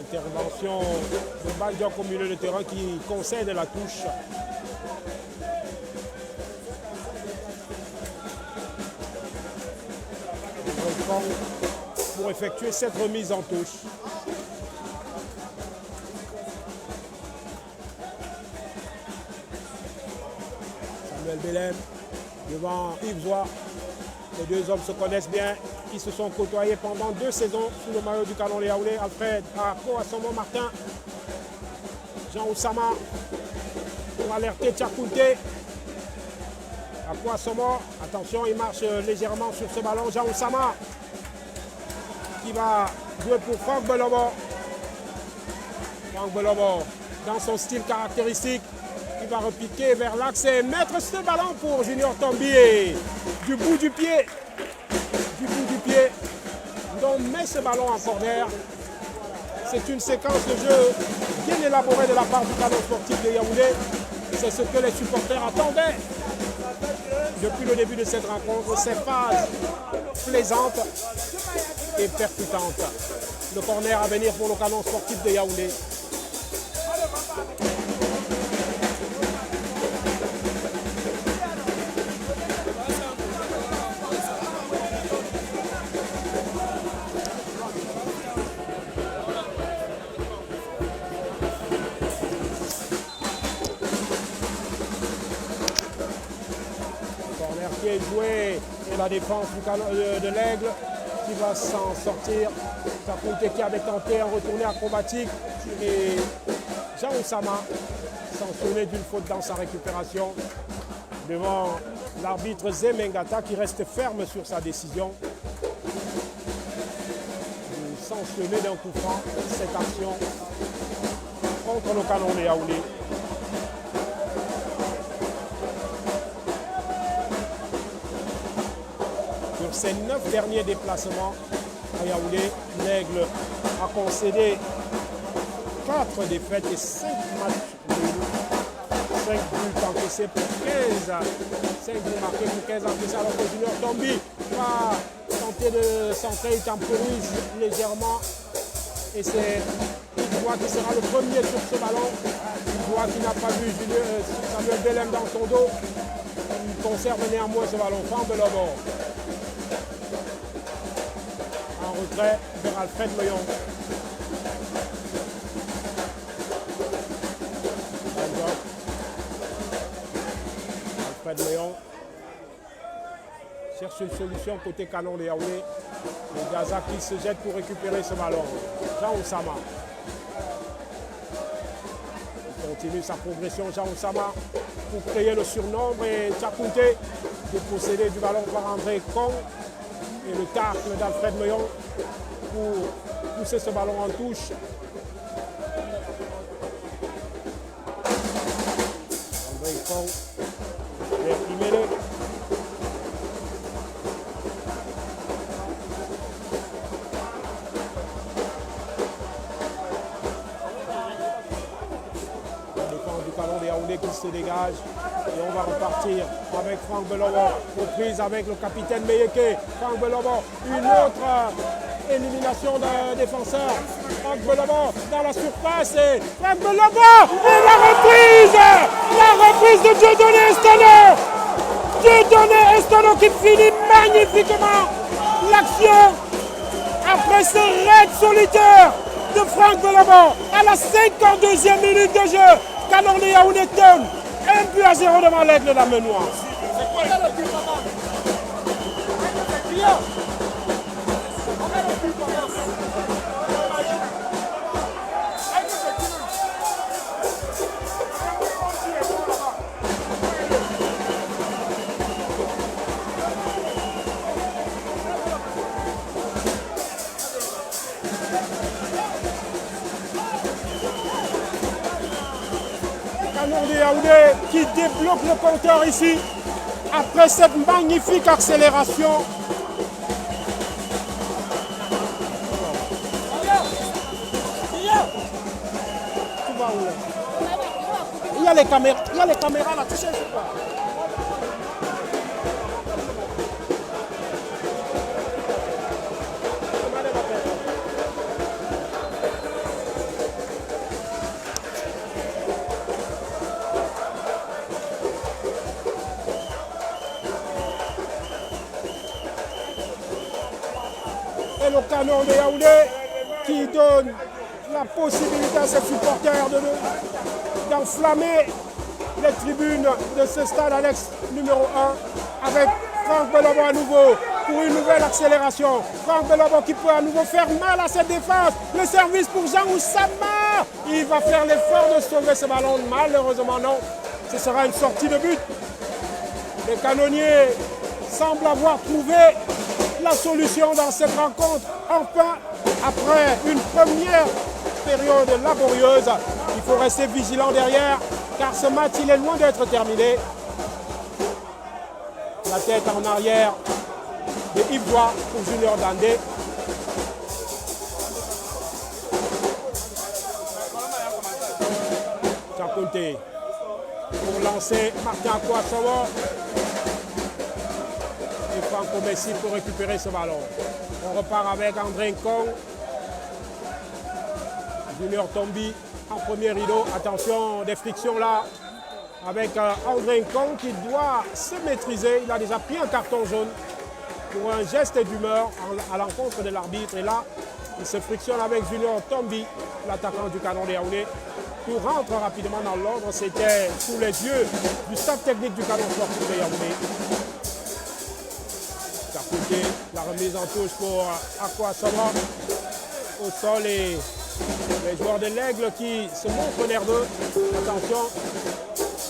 Intervention de Banjok au milieu de terrain qui concède la touche. Pour effectuer cette remise en touche. Samuel Belem devant Yves Voix. Les deux hommes se connaissent bien. Ils se sont côtoyés pendant 2 saisons sous le maillot du Canon de Yaoundé. Alfred Ako, Assomo Martin, Jean Oussama pour alerter Chakounte. Ako Assomo, attention, il marche légèrement sur ce ballon. Jean Oussama qui va jouer pour Franck Belobo. Franck Belobo, dans son style caractéristique, il va repiquer vers l'axe et mettre ce ballon pour Junior Tombi et du bout du pied. Donc met ce ballon en corner. C'est une séquence de jeu bien élaborée de la part du Canon sportif de Yaoundé. C'est ce que les supporters attendaient depuis le début de cette rencontre. Ces phases plaisantes et percutantes. Le corner à venir pour le Canon sportif de Yaoundé. Joué et la défense de l'Aigle qui va s'en sortir. Chakounte qui avait tenté un retourné acrobatique et Jean Oussama sanctionné d'une faute dans sa récupération devant l'arbitre Zemengata qui reste ferme sur sa décision. Sanctionné d'un coup franc cette action contre le Canon de Yaoundé. Ces 9 derniers déplacements à Yaoundé, l'Aigle a concédé 4 défaites et 5 matchs nuls. 5 buts encaissés pour 15. 5 buts marqués pour 15 encaissés alors que Junior Tombi va tenter de centrer, il temporise légèrement et c'est Ivoire qui sera le premier sur ce ballon. Ivoire qui n'a pas vu Samuel Delem dans son dos. Il conserve néanmoins ce ballon. Franck Belobo. En retrait vers Alfred Meillon. Alfred Meillon cherche une solution côté canon de Yaoundé. Le Gaza qui se jette pour récupérer ce ballon. Jean Oussama. Il continue sa progression, Jean Oussama, pour créer le surnombre et Tchakounté de posséder du ballon par André Kong. Et le tacle d'Alfred Meillon pour pousser ce ballon en touche. André Kong est primé. Qui se dégage et on va repartir avec Franck Belobo, reprise avec le capitaine Meyeke. Franck Belobo, une autre élimination d'un défenseur. Franck Belobo dans la surface et Franck Belobo et la reprise de Dieudonné Estano. Dieudonné Estano qui finit magnifiquement l'action après ce raid solitaire de Franck Belobo à la 52e minute de jeu. Canon de Yaoundé donne 1-0 devant l'Aigle de la Menoire. Yaoundé qui débloque le compteur ici après cette magnifique accélération. Il y a les caméras là, tu sais quoi? Et le canon de Yaoundé qui donne la possibilité à ses supporters d'enflammer les tribunes de ce stade annexe numéro 1 avec Franck Belobo à nouveau pour une nouvelle accélération. Franck Belobo qui peut à nouveau faire mal à cette défense. Le service pour Jean Oussama. Il va faire l'effort de sauver ce ballon. Malheureusement non. Ce sera une sortie de but. Les canonniers semblent avoir trouvé la solution dans cette rencontre. Enfin, après une première période laborieuse, il faut rester vigilant derrière car ce match il est loin d'être terminé. La tête en arrière de Ivoire pour Junior Dandé. Tchakounté pour lancer Martin Kouassawa. Et Franco Messi pour récupérer ce ballon. On repart avec André Kong. Junior Tombi en premier rideau. Attention, des frictions là avec André Kong qui doit se maîtriser. Il a déjà pris un carton jaune pour un geste d'humeur à l'encontre de l'arbitre. Et là, il se frictionne avec Junior Tombi, l'attaquant du Canon de Yaoundé. Tout rentre rapidement dans l'ordre. C'était sous les yeux du staff technique du Canon sportif de Yaoundé. La remise en touche pour Akouassawa au sol et les joueurs de l'Aigle qui se montrent nerveux. Attention,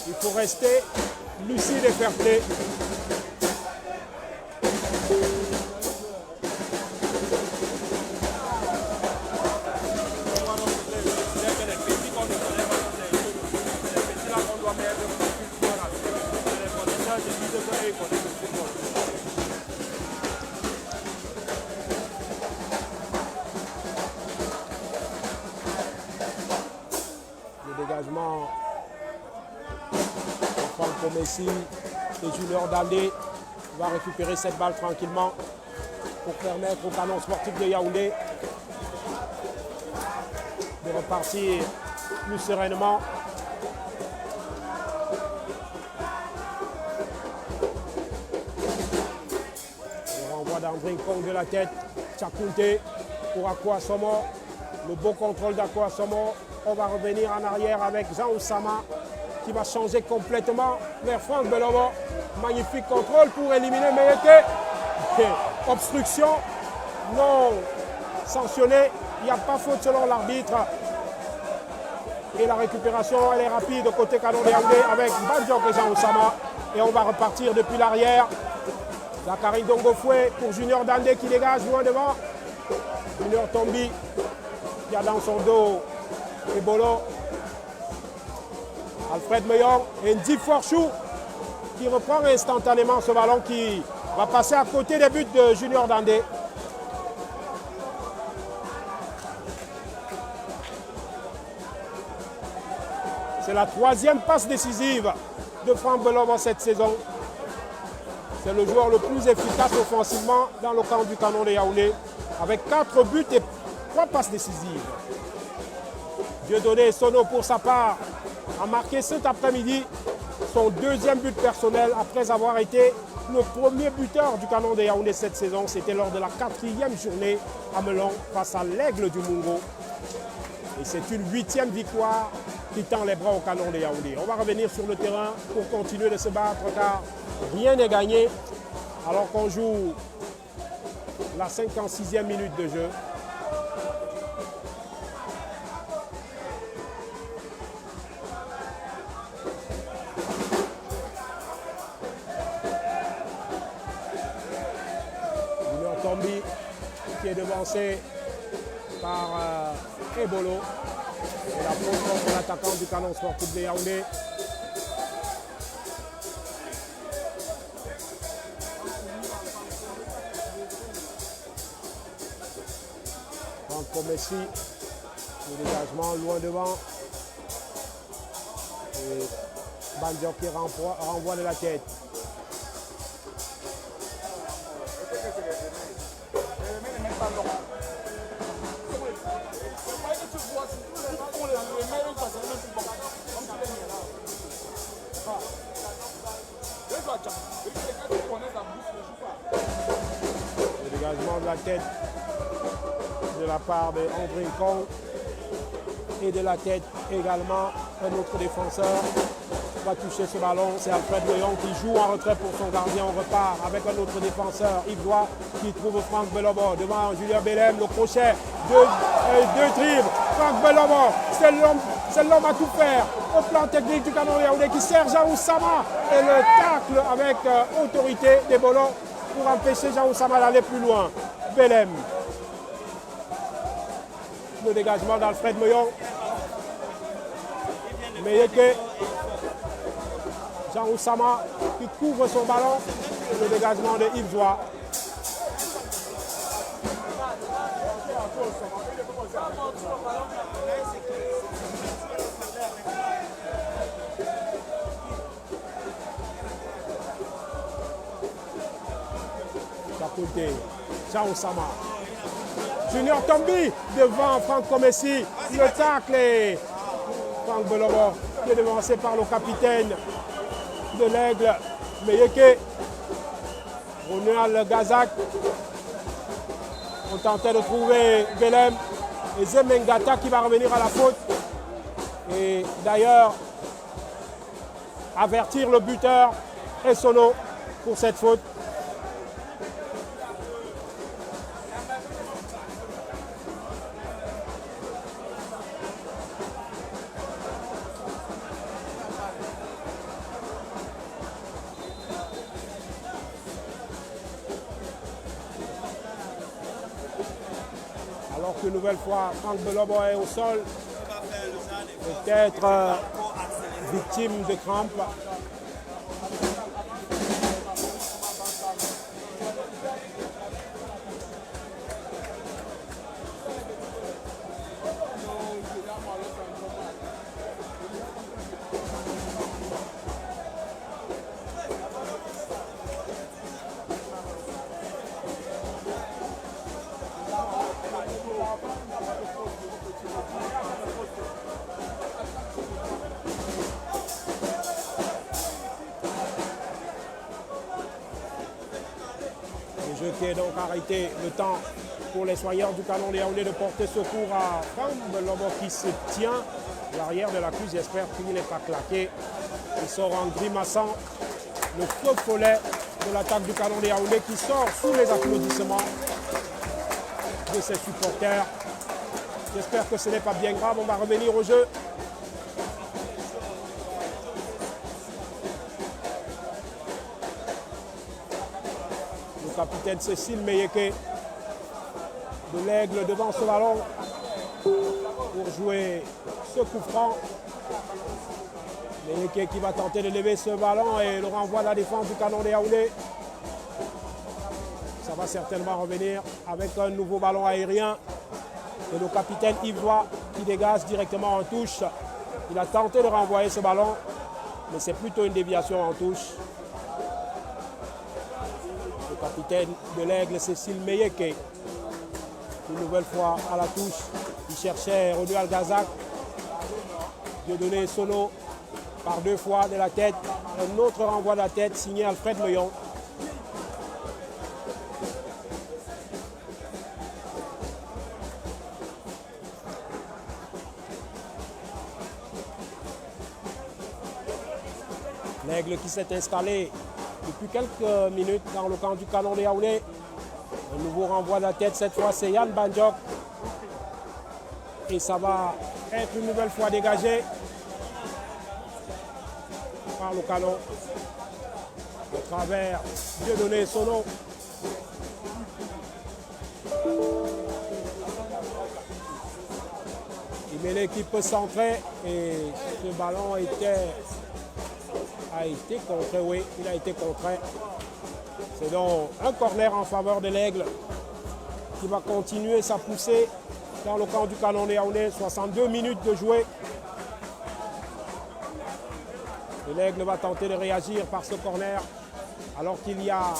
il faut rester lucide et fair play. Dégagement de Franco Messi et Junior Dandé va récupérer cette balle tranquillement pour permettre au Canon sportif de Yaoundé de repartir plus sereinement. Le renvoi d'André Kong de la tête. Tchakounté pour Akwa Somo. Le beau contrôle d'Akwa Somo. On va revenir en arrière avec Jean Oussama qui va changer complètement vers Franck Belobo. Magnifique contrôle pour éliminer Meyeke. Obstruction non sanctionnée. Il n'y a pas faute selon l'arbitre. Et la récupération, elle est rapide côté Canon de Yaoundé avec Bandiok et Jean Oussama. Et on va repartir depuis l'arrière. Zakari Dongofoué pour Junior Dandé qui dégage loin devant. Junior Tombi qui a dans son dos Ebolo. Alfred Meyong et Ndi Forchou qui reprend instantanément ce ballon qui va passer à côté des buts de Junior Dandé. C'est la troisième passe décisive de Franck Belobo cette saison. C'est le joueur le plus efficace offensivement dans le camp du Canon de Yaoundé avec 4 buts et 3 passes décisives. Dieudonné Sono pour sa part a marqué cet après-midi son deuxième but personnel après avoir été le premier buteur du Canon de Yaoundé cette saison. C'était lors de la 4e journée à Melon face à l'Aigle du Mungo. Et c'est une 8e victoire qui tend les bras au Canon de Yaoundé. On va revenir sur le terrain pour continuer de se battre car rien n'est gagné alors qu'on joue la 56e minute de jeu. Junior Tombi qui est devancé par Ebolo. Et la faute contre l'attaquant du Canon sportif de Yaoundé. Franco Messi, le dégagement loin devant. Et Bandiok qui renvoie de la tête. Le dégagement de la tête de la part de André Kong et de la tête également un autre défenseur va toucher ce ballon. C'est Alfred Leon qui joue en retrait pour son gardien. On repart avec un autre défenseur, Yves Doigt, qui trouve Franck Belobo devant Julien Bellem. Le crochet, deux dribbles. Franck Belobo, c'est l'homme à tout faire au plan technique du Canon de Yaoundé qui sert Jean Oussama et le tacle avec autorité des Bolos pour empêcher Jean Oussama d'aller plus loin. Bellem. Le dégagement d'Alfred Meyong. Meyeke. Jean Oussama qui couvre son ballon. Et le dégagement de Yves Doigt. Chakounté. Jean Oussama. Junior Tombi devant Franco Messi. Le tacle et Franck Belobo qui est devancé par le capitaine de l'Aigle, Meyeke. Ronald Gazak. On tentait de trouver Belem et Zemengata qui va revenir à la faute. Et d'ailleurs, avertir le buteur Essono pour cette faute. Alors qu'une nouvelle fois, Franck Belobo est au sol, peut-être victime de crampes. Le jeu qui est donc arrêté, le temps pour les soigneurs du canon de Yaoundé de porter secours à Franck Lobo qui se tient à l'arrière de la cuisse. J'espère qu'il n'est pas claqué. Il sort en grimaçant. Le feu follet de l'attaque du canon de Yaoundé qui sort sous les applaudissements de ses supporters. J'espère que ce n'est pas bien grave. On va revenir au jeu. Le capitaine Cécile Meyeke de l'Aigle devant ce ballon pour jouer ce coup franc. Meyeke qui va tenter de lever ce ballon et le renvoi de la défense du canon de Yaoundé. Ça va certainement revenir avec un nouveau ballon aérien. Et le capitaine Yvois qui dégage directement en touche. Il a tenté de renvoyer ce ballon, mais c'est plutôt une déviation en touche. Le capitaine de l'Aigle, Cécile Meyeke, une nouvelle fois à la touche. Il cherchait Rodou Algazak. Dieudonné Sono par deux fois de la tête. Un autre renvoi de la tête signé Alfred Meillon. L'Aigle qui s'est installé depuis quelques minutes dans le camp du canon de Yaoundé. Un nouveau renvoi de la tête, cette fois c'est Yann Bandjok. Et ça va être une nouvelle fois dégagé par le canon. À travers Dieudonné Sono. Il met l'équipe centrée et ce ballon a été contré, oui, il a été contré. C'est donc un corner en faveur de l'Aigle qui va continuer sa poussée dans le camp du canon de Yaoundé. 62 minutes de jouer. Et l'Aigle va tenter de réagir par ce corner alors qu'il y a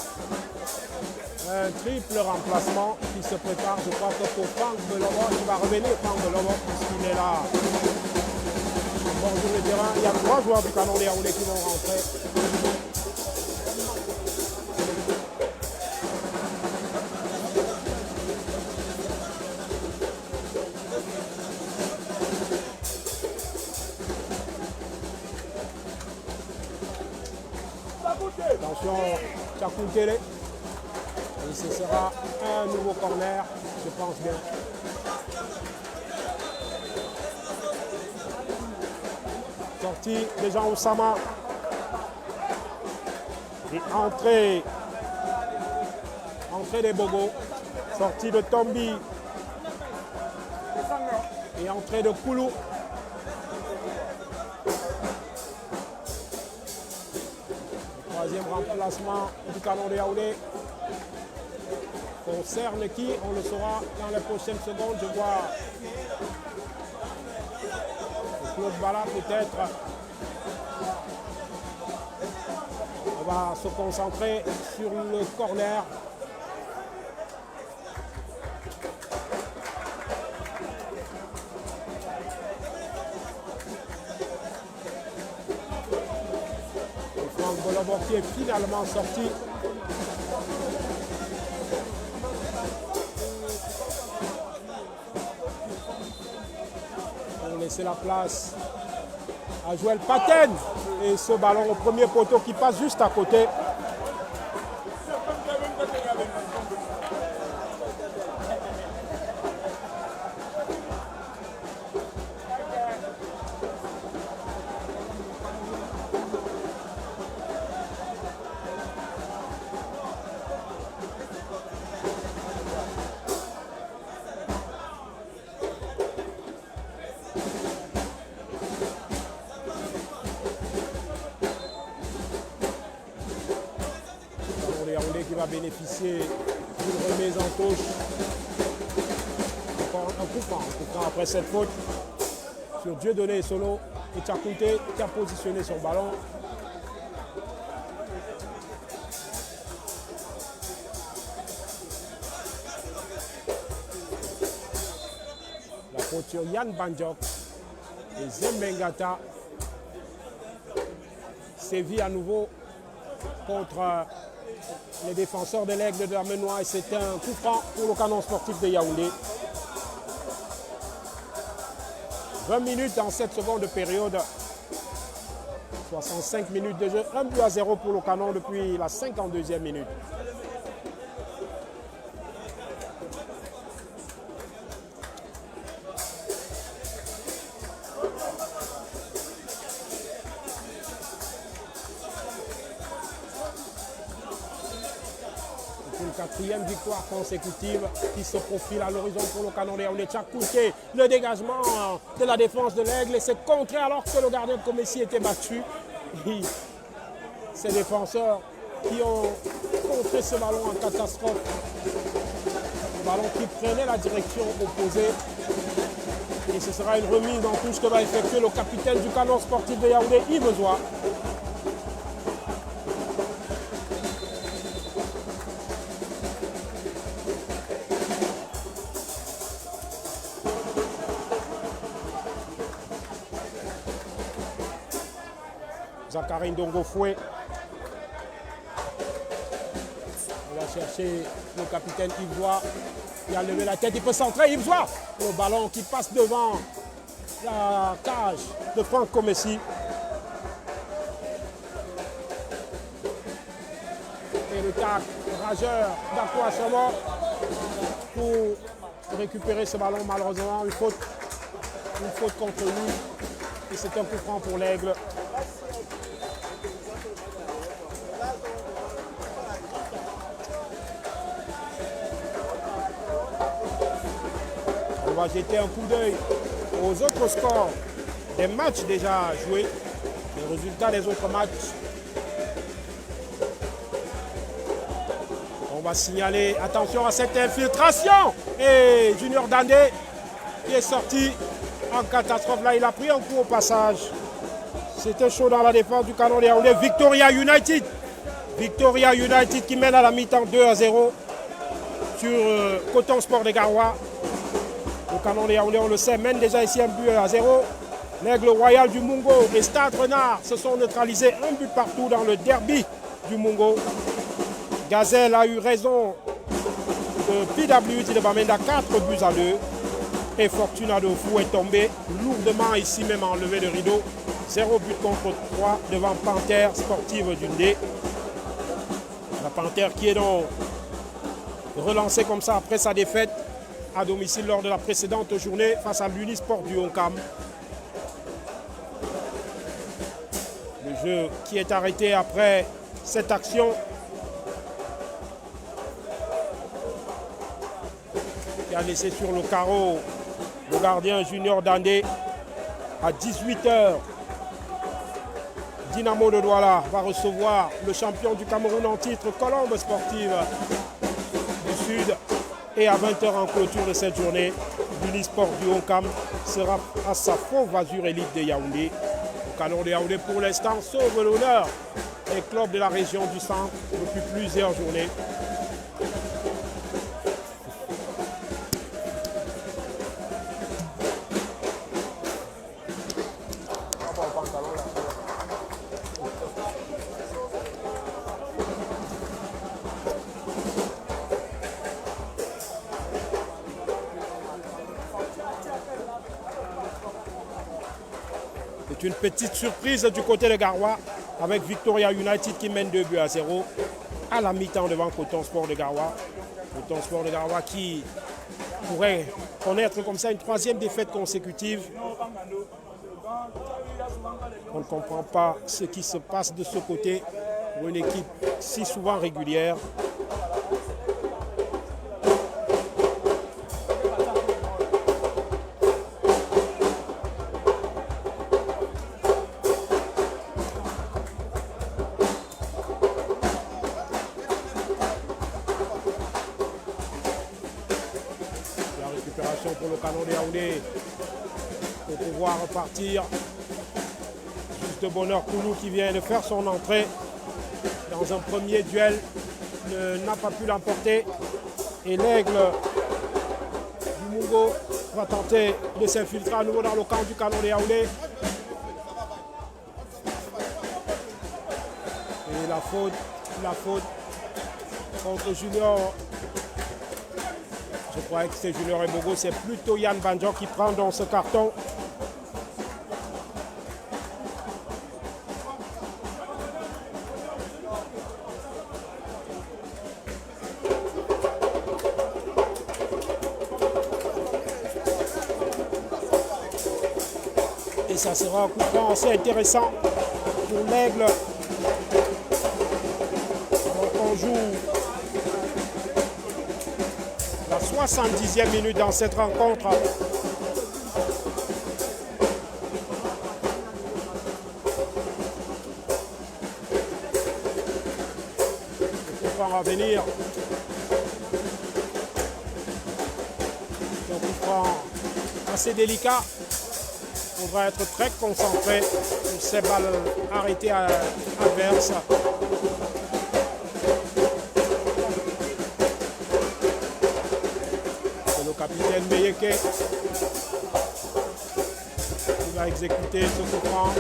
un triple remplacement qui se prépare. Je crois que pour Franck Belobo, il va revenir Franck Belobo puisqu'il est là. Bonjour le terrain, il y a 3 joueurs du canon de Yaoundé qui vont rentrer. Attention, Tchakoukele. Et ce sera un nouveau corner, je pense bien. Sortie de Jean Oussama. Et entrée des Bogos. Sortie de Tombi. Et entrée de Koulou. Troisième remplacement du canon de Yaoundé. Concerne qui? On le saura dans les prochaines secondes. Je vois Claude Bala peut-être. On va se concentrer sur le corner. Et Franck Belobo qui est finalement sorti. C'est la place à Joël Paten et ce ballon au premier poteau qui passe juste à côté. Qui va bénéficier d'une remise en touche. Encore un coup franc après cette faute sur Dieudonné Sono et Tchakoukele qui a positionné son ballon. La faute sur Yann Bandjok et Zembengata sévit à nouveau contre les défenseurs de l'Aigle de la Menoie et c'est un coup franc pour le canon sportif de Yaoundé. 20 minutes dans cette seconde période. 65 minutes de jeu, 1-0 pour le canon depuis la 52e minute. Une quatrième victoire consécutive qui se profile à l'horizon pour le canon de Yaoundé. Tchakouté, le dégagement de la défense de l'Aigle, c'est contré alors que le gardien de Comessi était battu. Et ces défenseurs qui ont contré ce ballon en catastrophe, le ballon qui prenait la direction opposée. Et ce sera une remise en touche que va effectuer le capitaine du canon sportif de Yaoundé, Yves Zoua. Zachary Ndongo Foué. On va chercher le capitaine Yves Zoua. Il a levé la tête, il peut centrer Yves Zoua. Le ballon qui passe devant la cage de Franck Comessi. Et le tac rageur d'Akwa Semo pour récupérer ce ballon. Malheureusement, une faute contre lui. Et c'est un coup franc pour l'Aigle. On va jeter un coup d'œil aux autres scores des matchs déjà joués, les résultats des autres matchs. On va signaler, attention à cette infiltration. Et Junior Dandé qui est sorti en catastrophe. Là, il a pris un coup au passage. C'était chaud dans la défense du canon de Yaoundé. Victoria United. Victoria United qui mène à la mi-temps 2-0 sur Coton Sport de Garoua. Le canon de Yaoundé, on le sait, mène déjà ici 1-0. L'Aigle Royal du Mungo et Stade Renard se sont neutralisés 1 but partout dans le derby du Mungo. Gazelle a eu raison de PWT de Bamenda, 4-2. Et Fortuna de Fou est tombé lourdement ici même en levée de rideau. 0 but contre 3 devant Panthère Sportive d'Undé. La Panthère qui est donc relancée comme ça après sa défaite à domicile lors de la précédente journée face à l'Unisport du Honkam. Le jeu qui est arrêté après cette action. Qui a laissé sur le carreau le gardien Junior Dandé. À 18h, Dynamo de Douala va recevoir le champion du Cameroun en titre, Colombe Sportive du Sud. Et à 20h en clôture de cette journée, l'Unisport du Honkam sera à sa fauve Azur Élite de Yaoundé. Le canon de Yaoundé pour l'instant sauve l'honneur des clubs de la région du centre depuis plusieurs journées. C'est une petite surprise du côté de Garoua avec Victoria United qui mène 2-0 à la mi-temps devant Coton Sport de Garoua. Coton Sport de Garoua qui pourrait connaître comme ça une 3e défaite consécutive. On ne comprend pas ce qui se passe de ce côté pour une équipe si souvent régulière. Pour le canon de Yaoundé pour pouvoir repartir. Juste Bonheur Koulou qui vient de faire son entrée dans un premier duel n'a pas pu l'emporter et l'Aigle du Mungo va tenter de s'infiltrer à nouveau dans le camp du canon de Yaoundé. Et la faute contre Junior. Je croyais que c'est Junior et Bogo, c'est plutôt Yann Banjo qui prend dans ce carton. Et ça sera un coup franc assez intéressant pour l'Aigle. Donc on joue la 70e minute dans cette rencontre. Le coup franc à venir. Un coup franc assez délicat. On va être très concentré sur ces balles arrêtées adverses. C'est le capitaine Meyeke qui va exécuter ce coup franc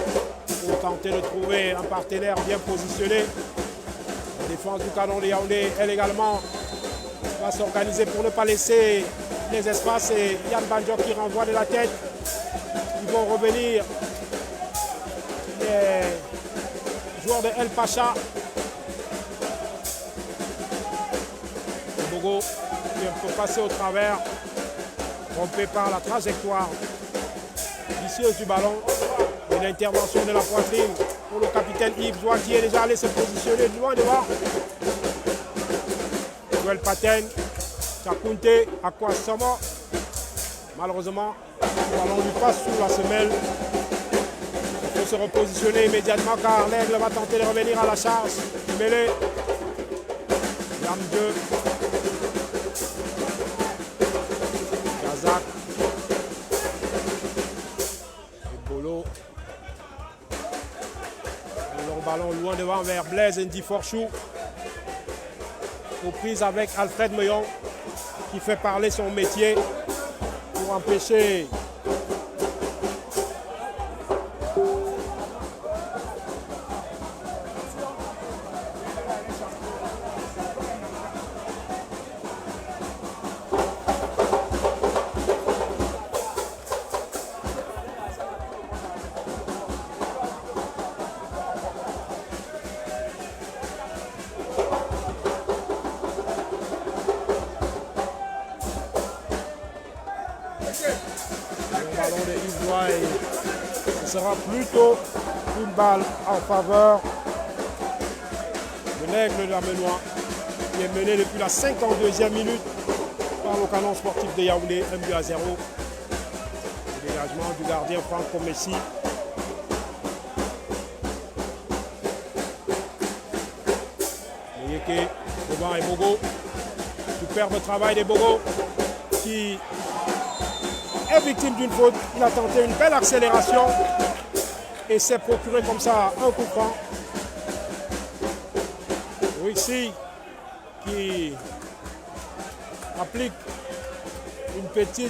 pour tenter de trouver un partenaire bien positionné. La défense du Canon de Yaoundé, elle également, va s'organiser pour ne pas laisser les espaces. Et Yann Banjo qui renvoie de la tête. Ils vont revenir les joueurs de El Pacha. Bogo qui peut passer au travers, trompé par la trajectoire vicieuse du ballon. Et l'intervention de la poitrine pour le capitaine Yves Joie qui est déjà allé se positionner loin devant. Joël Paten, Chakunte, Akwasamo. Malheureusement, le ballon lui passe sous la semelle. Il faut se repositionner immédiatement car l'Aigle va tenter de revenir à la charge. Mêlé. Yam 2. Kazak. Et Bolo. Le long ballon loin devant vers Blaise Ndi Forchou. Aux prises avec Alfred Meillon qui fait parler son métier pour empêcher ce sera plutôt une balle en faveur de l'Aigle de la Menois qui est mené depuis la 52e minute par le Canon sportif de Yaoundé, 1-0. Le dégagement du gardien Franco Messi. Meyeke devant et Bogo. Superbe travail des Bogo qui est victime d'une faute. Il a tenté une belle accélération et s'est procuré comme ça un coup franc. Ruixi qui applique un petit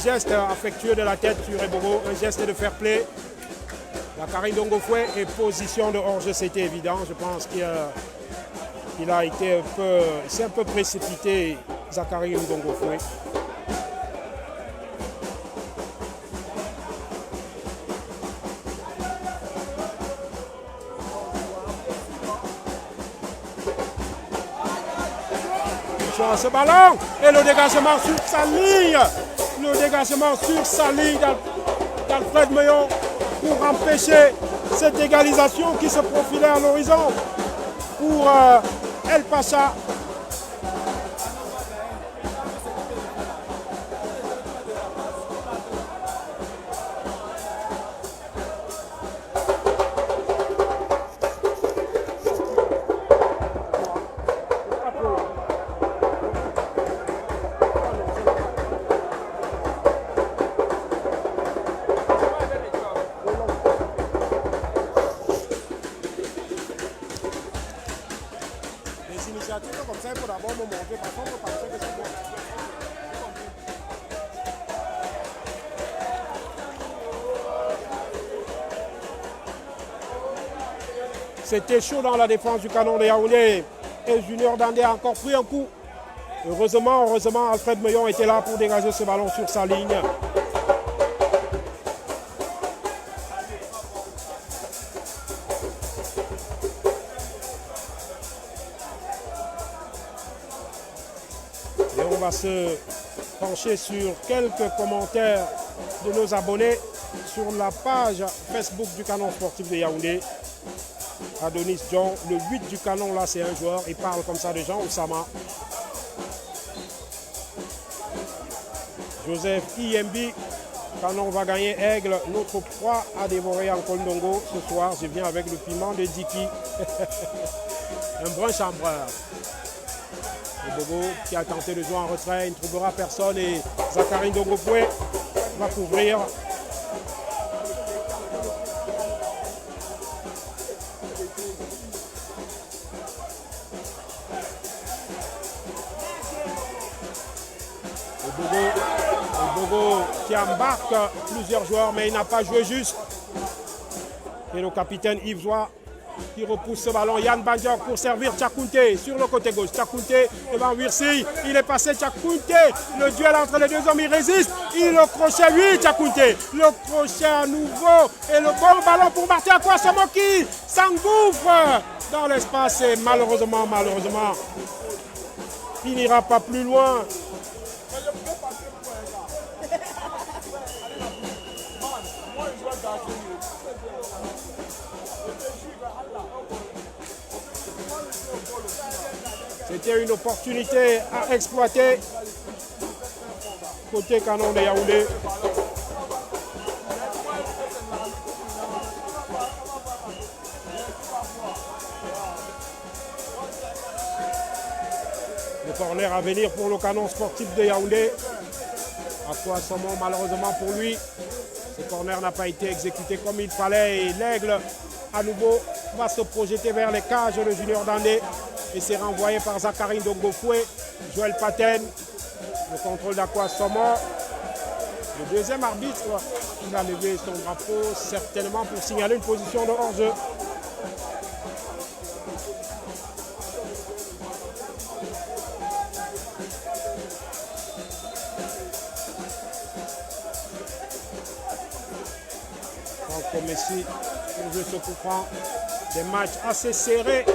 geste affectueux de la tête sur Ebogo, un geste de fair play. Zakari Ndongofoué et position de hors-jeu, c'était évident. Je pense qu'il a été un peu précipité, Zakari Ndongofoué. À ce ballon et le dégagement sur sa ligne, d'Alfred Meillon pour empêcher cette égalisation qui se profilait à l'horizon pour El Pacha. Comme ça, il faut d'abord me montrer, par contre, on penser que c'est bon. C'était chaud dans la défense du Canon de Yaoundé. Et Junior Dandé a encore pris un coup. Heureusement, Alfred Meillon était là pour dégager ce ballon sur sa ligne. Et on va se pencher sur quelques commentaires de nos abonnés sur la page Facebook du Canon sportif de Yaoundé. Adonis John, le 8 du Canon, là c'est un joueur, il parle comme ça de Jean Oussama. Joseph Iyembi, Canon va gagner Aigle, notre proie à dévorer en Kondongo. Ce soir, je viens avec le piment de Diki. Un brun chambreur. Le Bobo qui a tenté de jouer en retrait, il ne trouvera personne et Zachary Ndongopoué va couvrir. Le Bogo qui embarque plusieurs joueurs, mais il n'a pas joué juste. Et le capitaine Yves Zoua qui repousse ce ballon. Yann Bandiok pour servir Tchakounté sur le côté gauche. Tchakounté devant Wirsi. Il est passé Tchakounté. Le duel entre les deux hommes, il résiste. Il le crochet, oui, Tchakounté. Le crochet à nouveau. Et le bon ballon pour Martin Akwasomo qui s'engouffre dans l'espace. Et malheureusement, il n'ira pas plus loin. C'était une opportunité à exploiter côté Canon de Yaoundé. Le corner à venir pour le Canon sportif de Yaoundé. Akwasomo, malheureusement pour lui, ce corner n'a pas été exécuté comme il fallait et l'Aigle à nouveau va se projeter vers les cages de Junior Dandé. Et c'est renvoyé par Zachary Ndongopoué, Joël Paten, le contrôle d'Akwasomo. Le deuxième arbitre, il a levé son drapeau certainement pour signaler une position de hors-jeu. Franck Messi pour jouer ce coup franc. Des matchs assez serrés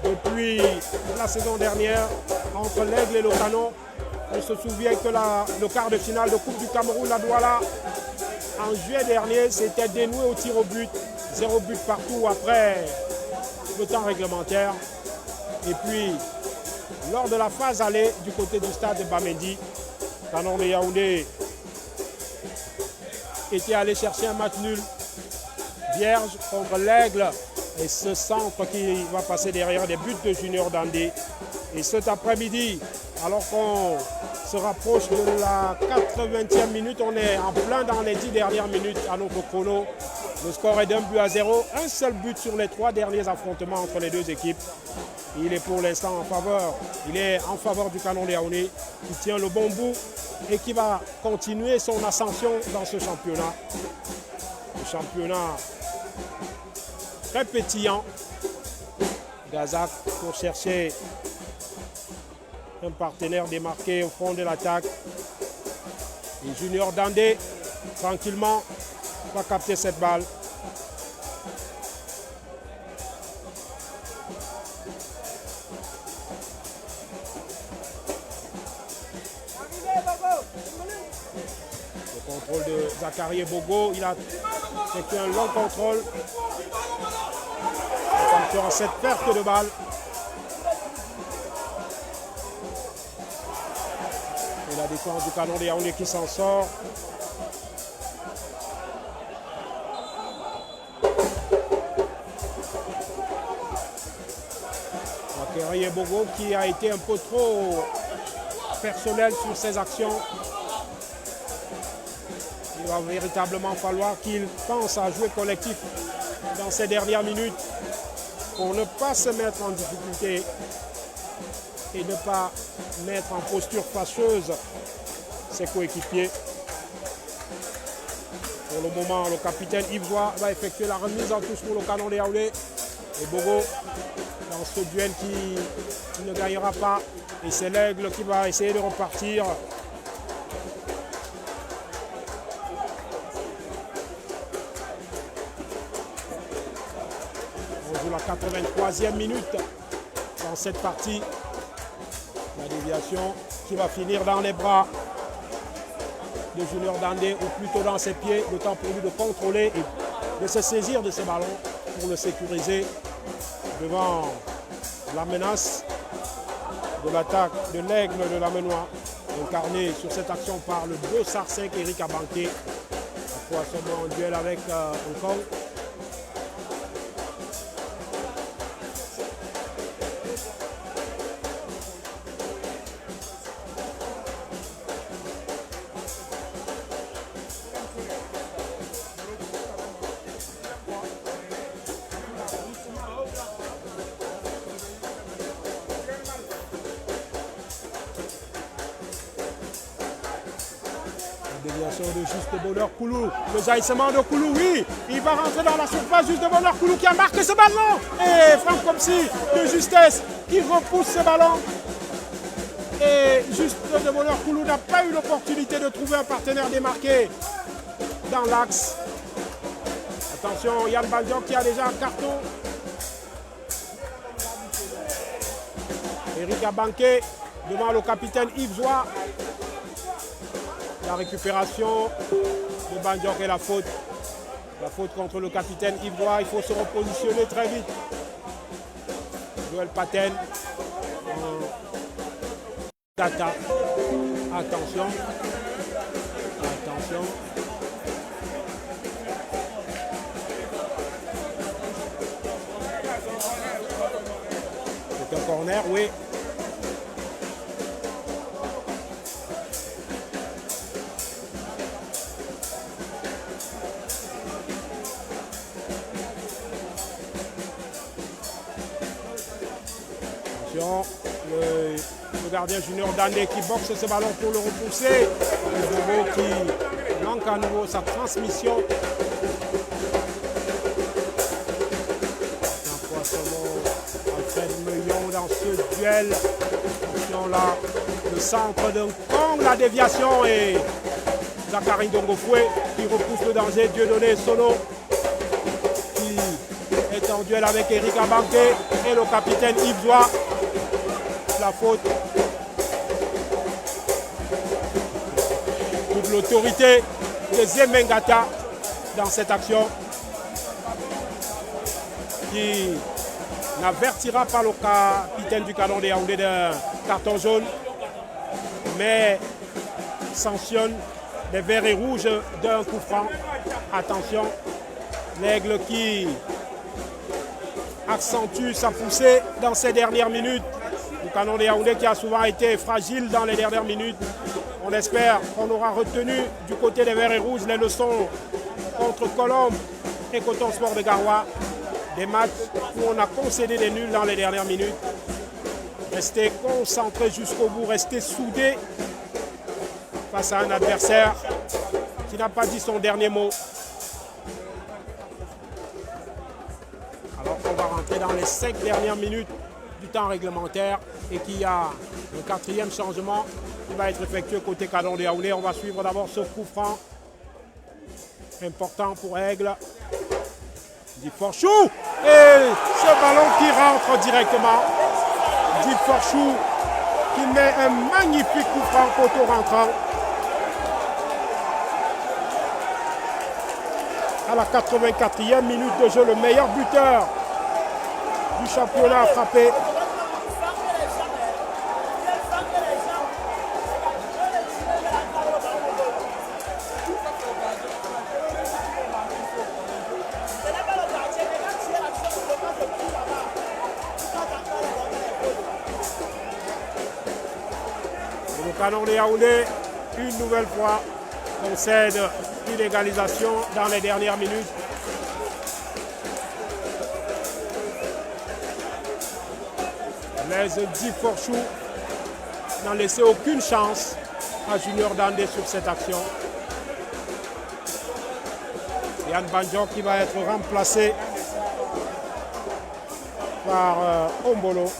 depuis la saison dernière entre l'Aigle et le Canon. On se souvient que le quart de finale de Coupe du Cameroun à Douala en juillet dernier s'était dénoué au tir au but. 0 but partout après le temps réglementaire. Et puis lors de la phase aller du côté du stade de Bamedi, Canon de Yaoundé était allé chercher un match nul vierge contre l'Aigle. Et ce centre qui va passer derrière des buts de Junior Dandé. Et cet après-midi, alors qu'on se rapproche de la 80e minute, on est en plein dans les 10 dernières minutes à notre chrono. Le score est d'1-0. Un seul but sur les 3 derniers affrontements entre les deux équipes. Il est pour l'instant en faveur. Il est en faveur du Canon de Yaoundé qui tient le bon bout et qui va continuer son ascension dans ce championnat. Le championnat très pétillant. Gazak pour chercher un partenaire démarqué au fond de l'attaque. Et Junior Dandé, tranquillement, va capter cette balle. Le contrôle de Zachary Bogo, il a effectué un long contrôle. Attention à cette perte de balle. Et la défense du Canon de Yaoundé qui s'en sort. Zachary Bogo qui a été un peu trop personnel sur ses actions. Il va véritablement falloir qu'il pense à jouer collectif dans ces dernières minutes pour ne pas se mettre en difficulté et ne pas mettre en posture fâcheuse ses coéquipiers. Pour le moment, le capitaine Yves Zoua va effectuer la remise en touche pour le Canon de Yaoundé. Et Bogo dans ce duel qui ne gagnera pas. Et c'est l'Aigle qui va essayer de repartir. On joue la 83e minute dans cette partie. La déviation qui va finir dans les bras de Junior Dandé, ou plutôt dans ses pieds. Le temps pour lui de contrôler et de se saisir de ce ballon pour le sécuriser devant la menace de l'attaque de l'Aigle de la Menois, incarné sur cette action par le 2-5 Eric Abanké. Poissonnement en duel avec Hong Kong. Déviation de Juste Bonheur Koulou. Le jaillissement de Koulou, oui. Il va rentrer dans la surface. Juste Bonheur Koulou qui a marqué ce ballon. Et Franck Komsi de justesse qui repousse ce ballon. Et Juste Bonheur Koulou n'a pas eu l'opportunité de trouver un partenaire démarqué dans l'axe. Attention, Yann Bandiok qui a déjà un carton. Eric Abanké devant le capitaine Yves Zoua. La récupération de Bandiok et la faute. La faute contre le capitaine Yves Zoua. Il faut se repositionner très vite. Joël Paten. Data. Attention. Attention. C'est un corner, oui. Le gardien Junior Dandé qui boxe ce ballon pour le repousser. Le Bobo qui manque à nouveau sa transmission. Un poissonnement Alfred Meillon dans ce duel. Attention là, le centre d'un Kong, la déviation et Zachary Dongofoué qui repousse le danger. Dieudonné Sono qui est en duel avec Eric Abanké et le capitaine Yves Zoua. La faute. Toute l'autorité de Zemengata dans cette action qui n'avertira pas le capitaine du Canon de Yaoundé d'un carton jaune, mais sanctionne les verts et rouges d'un coup franc. Attention, l'Aigle qui accentue sa poussée dans ces dernières minutes. Le Canon de Yaoundé qui a souvent été fragile dans les dernières minutes. On espère qu'on aura retenu du côté des Verts et Rouges les leçons contre Colombe et Coton Sport de Garoua. Des matchs où on a concédé des nuls dans les dernières minutes. Rester concentré jusqu'au bout, rester soudé face à un adversaire qui n'a pas dit son dernier mot. Alors qu'on va rentrer dans les 5 dernières minutes du temps réglementaire et qu'il y a le 4e changement qui va être effectué côté Canon de Yaoundé. On va suivre d'abord ce coup franc important pour Aigle. Dip Forchou et ce ballon qui rentre directement. Dip Forchou qui met un magnifique coup franc poteau rentrant. À la 84e minute de jeu, le meilleur buteur du championnat a frappé. Le Canon de Yaoundé, une nouvelle fois, concède une égalisation dans les dernières minutes. Mais Dip Forchou n'a laissé aucune chance à Junior Dandé sur cette action. Yann Bandiok qui va être remplacé par Ombolo.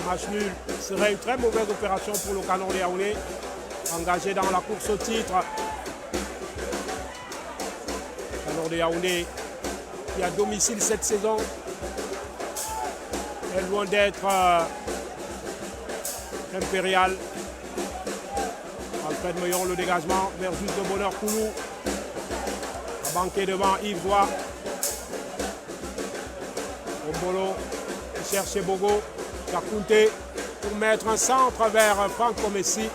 Match nul serait une très mauvaise opération pour le Canon de Yaoundé, engagé dans la course au titre. Canon de Yaoundé qui a domicile cette saison est loin d'être impérial. Alfred Meillon, le dégagement vers Juste de Bonheur Koulou. A banqué devant Yves Doua. Ombolo qui cherche Bogo. Kakounté pour mettre un centre vers Franco Messi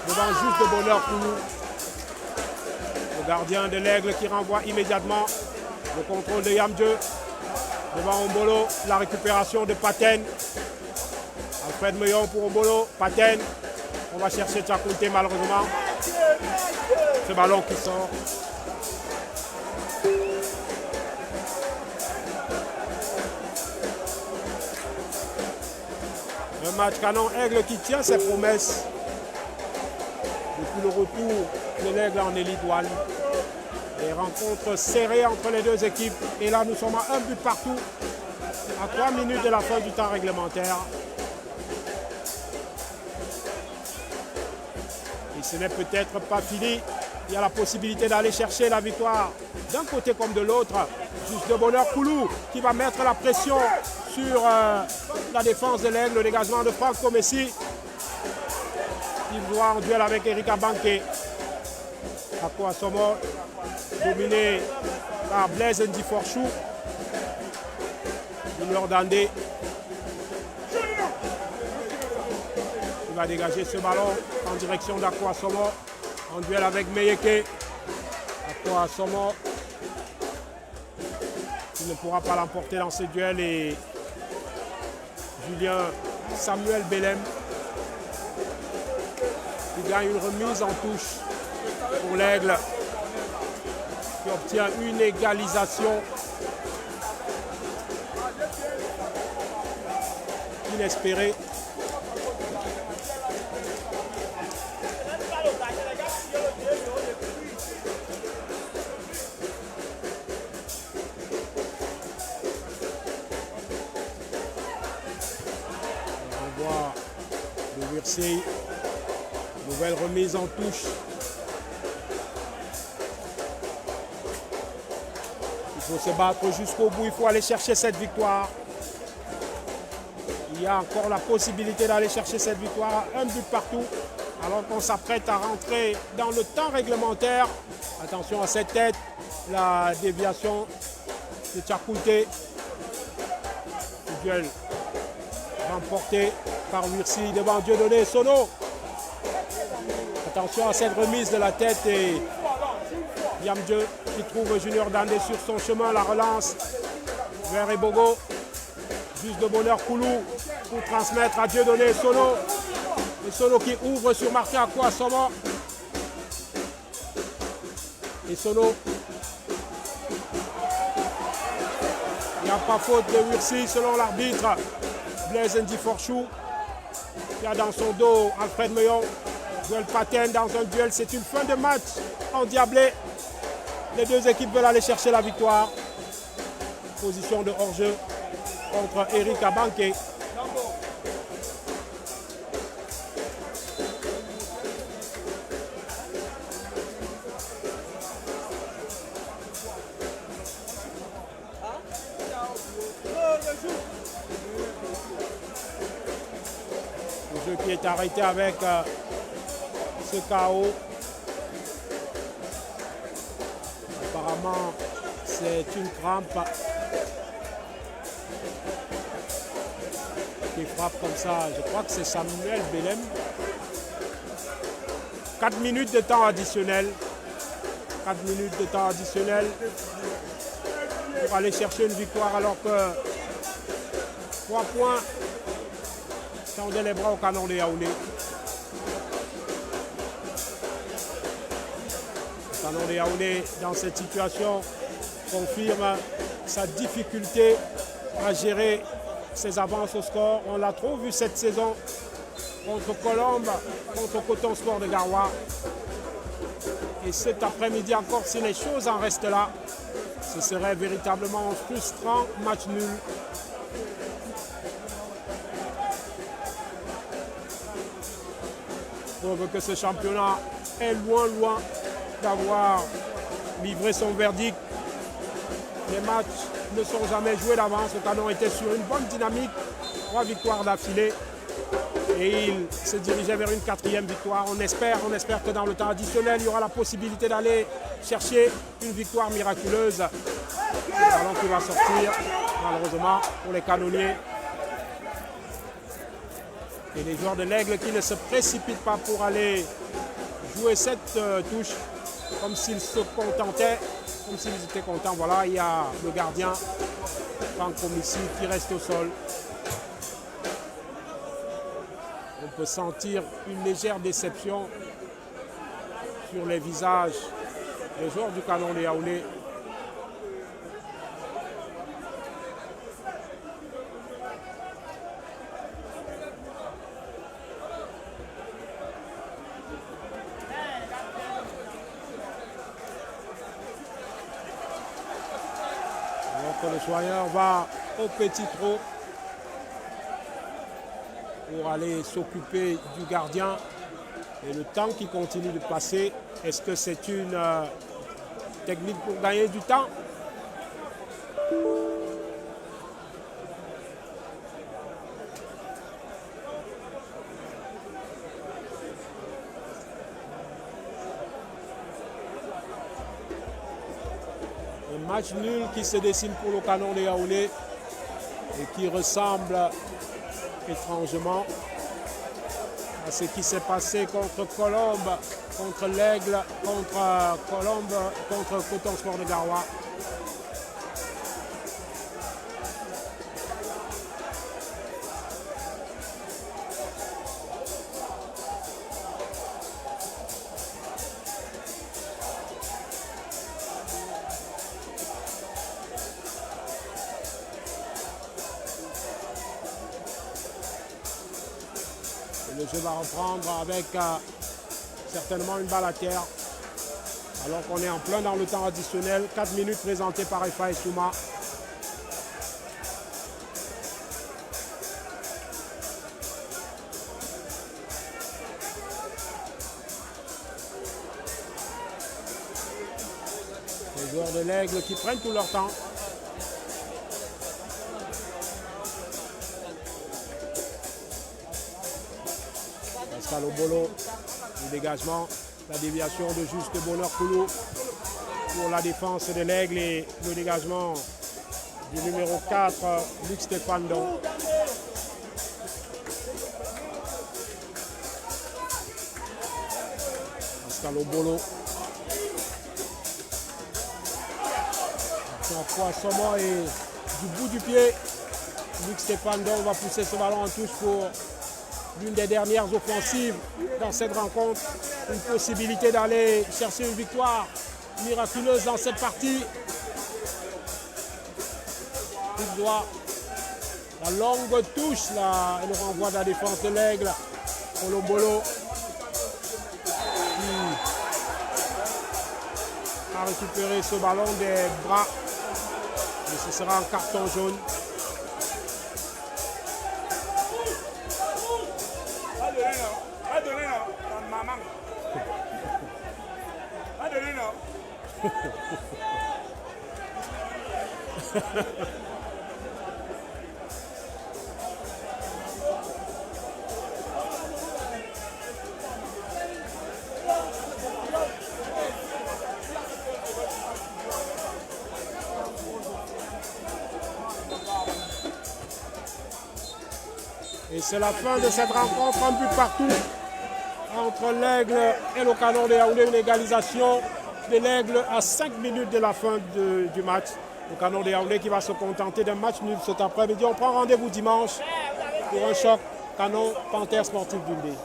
devant Juste de Bonheur Koulou. Le gardien de l'Aigle qui renvoie immédiatement le contrôle de Yamdieu devant Ombolo. La récupération de Paten. Alfred Meillon pour Ombolo. Paten. On va chercher Kakounté malheureusement. Ce ballon qui sort. Un match Canon Aigle qui tient ses promesses depuis le retour de l'Aigle en Élite One. Des rencontres serrées entre les deux équipes. Et là, nous sommes à un but partout, à 3 minutes de la fin du temps réglementaire. Et ce n'est peut-être pas fini. Il y a la possibilité d'aller chercher la victoire d'un côté comme de l'autre. Juste de Bonheur Koulou qui va mettre la pression sur la défense de l'Aigle, le dégagement de Franco Messi. Il voit en duel avec Erika Banké. Ako Asomo, dominé par Blaise Ndiforchou. Junior Dandé. Il va dégager ce ballon en direction d'Ako Asomo. En duel avec Meyeke. Ako Asomo. Il ne pourra pas l'emporter dans ce duel et Julien Samuel Belem qui gagne une remise en touche pour l'Aigle qui obtient une égalisation inespérée. Nouvelle remise en touche. Il faut se battre jusqu'au bout, il faut aller chercher cette victoire. Il y a encore la possibilité d'aller chercher cette victoire, un but partout, alors qu'on s'apprête à rentrer dans le temps réglementaire. Attention à cette tête, la déviation de Tchakounté. Le duel remporté par Mursi devant Dieudonné Sono. Attention à cette remise de la tête et Yamdieu qui trouve Junior Dandé sur son chemin. La relance vers Ebogo. Juste de Bonheur Koulou pour transmettre à Dieudonné Sono. Et Sono qui ouvre sur Martin Ako Asomo. Et Sono. Il n'y a pas faute de Mursi selon l'arbitre. Blaise Ndiforchou qui a dans son dos Alfred Meillon. Duel Paten dans un duel, c'est une fin de match endiablée. Les deux équipes veulent aller chercher la victoire. Position de hors-jeu contre Erika Banké. Le jeu qui est arrêté avec ce chaos. Apparemment, c'est une crampe qui frappe comme ça. Je crois que c'est Samuel Belem. 4 minutes de temps additionnel. 4 minutes de temps additionnel pour aller chercher une victoire alors que 3 points tendaient les bras au Canon de Yaoundé. Le Canon de Yaoundé dans cette situation confirme sa difficulté à gérer ses avances au score. On l'a trop vu cette saison contre Colombe, contre Coton Sport de Garoua. Et cet après-midi encore, si les choses en restent là, ce serait véritablement frustrant, match nul. Prouve que ce championnat est loin d'avoir livré son verdict. Les matchs ne sont jamais joués d'avance. Le Canon était sur une bonne dynamique, 3 victoires d'affilée. Et il se dirigeait vers une 4e victoire. On espère que dans le temps additionnel, il y aura la possibilité d'aller chercher une victoire miraculeuse. Le ballon qui va sortir, malheureusement, pour les canonniers. Et les joueurs de l'Aigle qui ne se précipitent pas pour aller jouer cette touche, comme s'ils se contentaient, comme s'ils étaient contents. Voilà, il y a le gardien, Franck Comissi, qui reste au sol. On peut sentir une légère déception sur les visages des joueurs du Canon de Yaoundé. Alors que le soigneur va au petit trot pour aller s'occuper du gardien. Et le temps qui continue de passer, est-ce que c'est une technique pour gagner du temps? Un match nul qui se dessine pour le Canon de Yaoundé et qui ressemble étrangement à ce qui s'est passé contre Colombe, contre l'Aigle, contre Colombe, contre Coton Sport de Garoua. Le jeu va reprendre avec certainement une balle à terre. Alors qu'on est en plein dans le temps additionnel. 4 minutes présentées par Efa et Souma. Les joueurs de l'Aigle qui prennent tout leur temps. Pascal Obolo, le dégagement, la déviation de Juste Bonheur Koulou pour la défense de l'Aigle et le dégagement du numéro 4, Luc Stéphane Don. Pascal Obolo. Poissonnement et du bout du pied, Luc Stéphane Don va pousser ce ballon en touche pour l'une des dernières offensives dans cette rencontre. Une possibilité d'aller chercher une victoire miraculeuse dans cette partie. Il doit la longue touche, là, et le renvoi de la défense de l'Aigle. Olobolo qui a récupéré ce ballon des bras. Et ce sera un carton jaune. Et c'est la fin de cette rencontre, un but partout entre l'Aigle et le Canon de Yaoundé, une égalisation de l'Aigle à 5 minutes de la fin du match. Le Canon de Yaoundé qui va se contenter d'un match nul cet après-midi. On prend rendez-vous dimanche pour un choc Canon Panthère Sportif Dundee.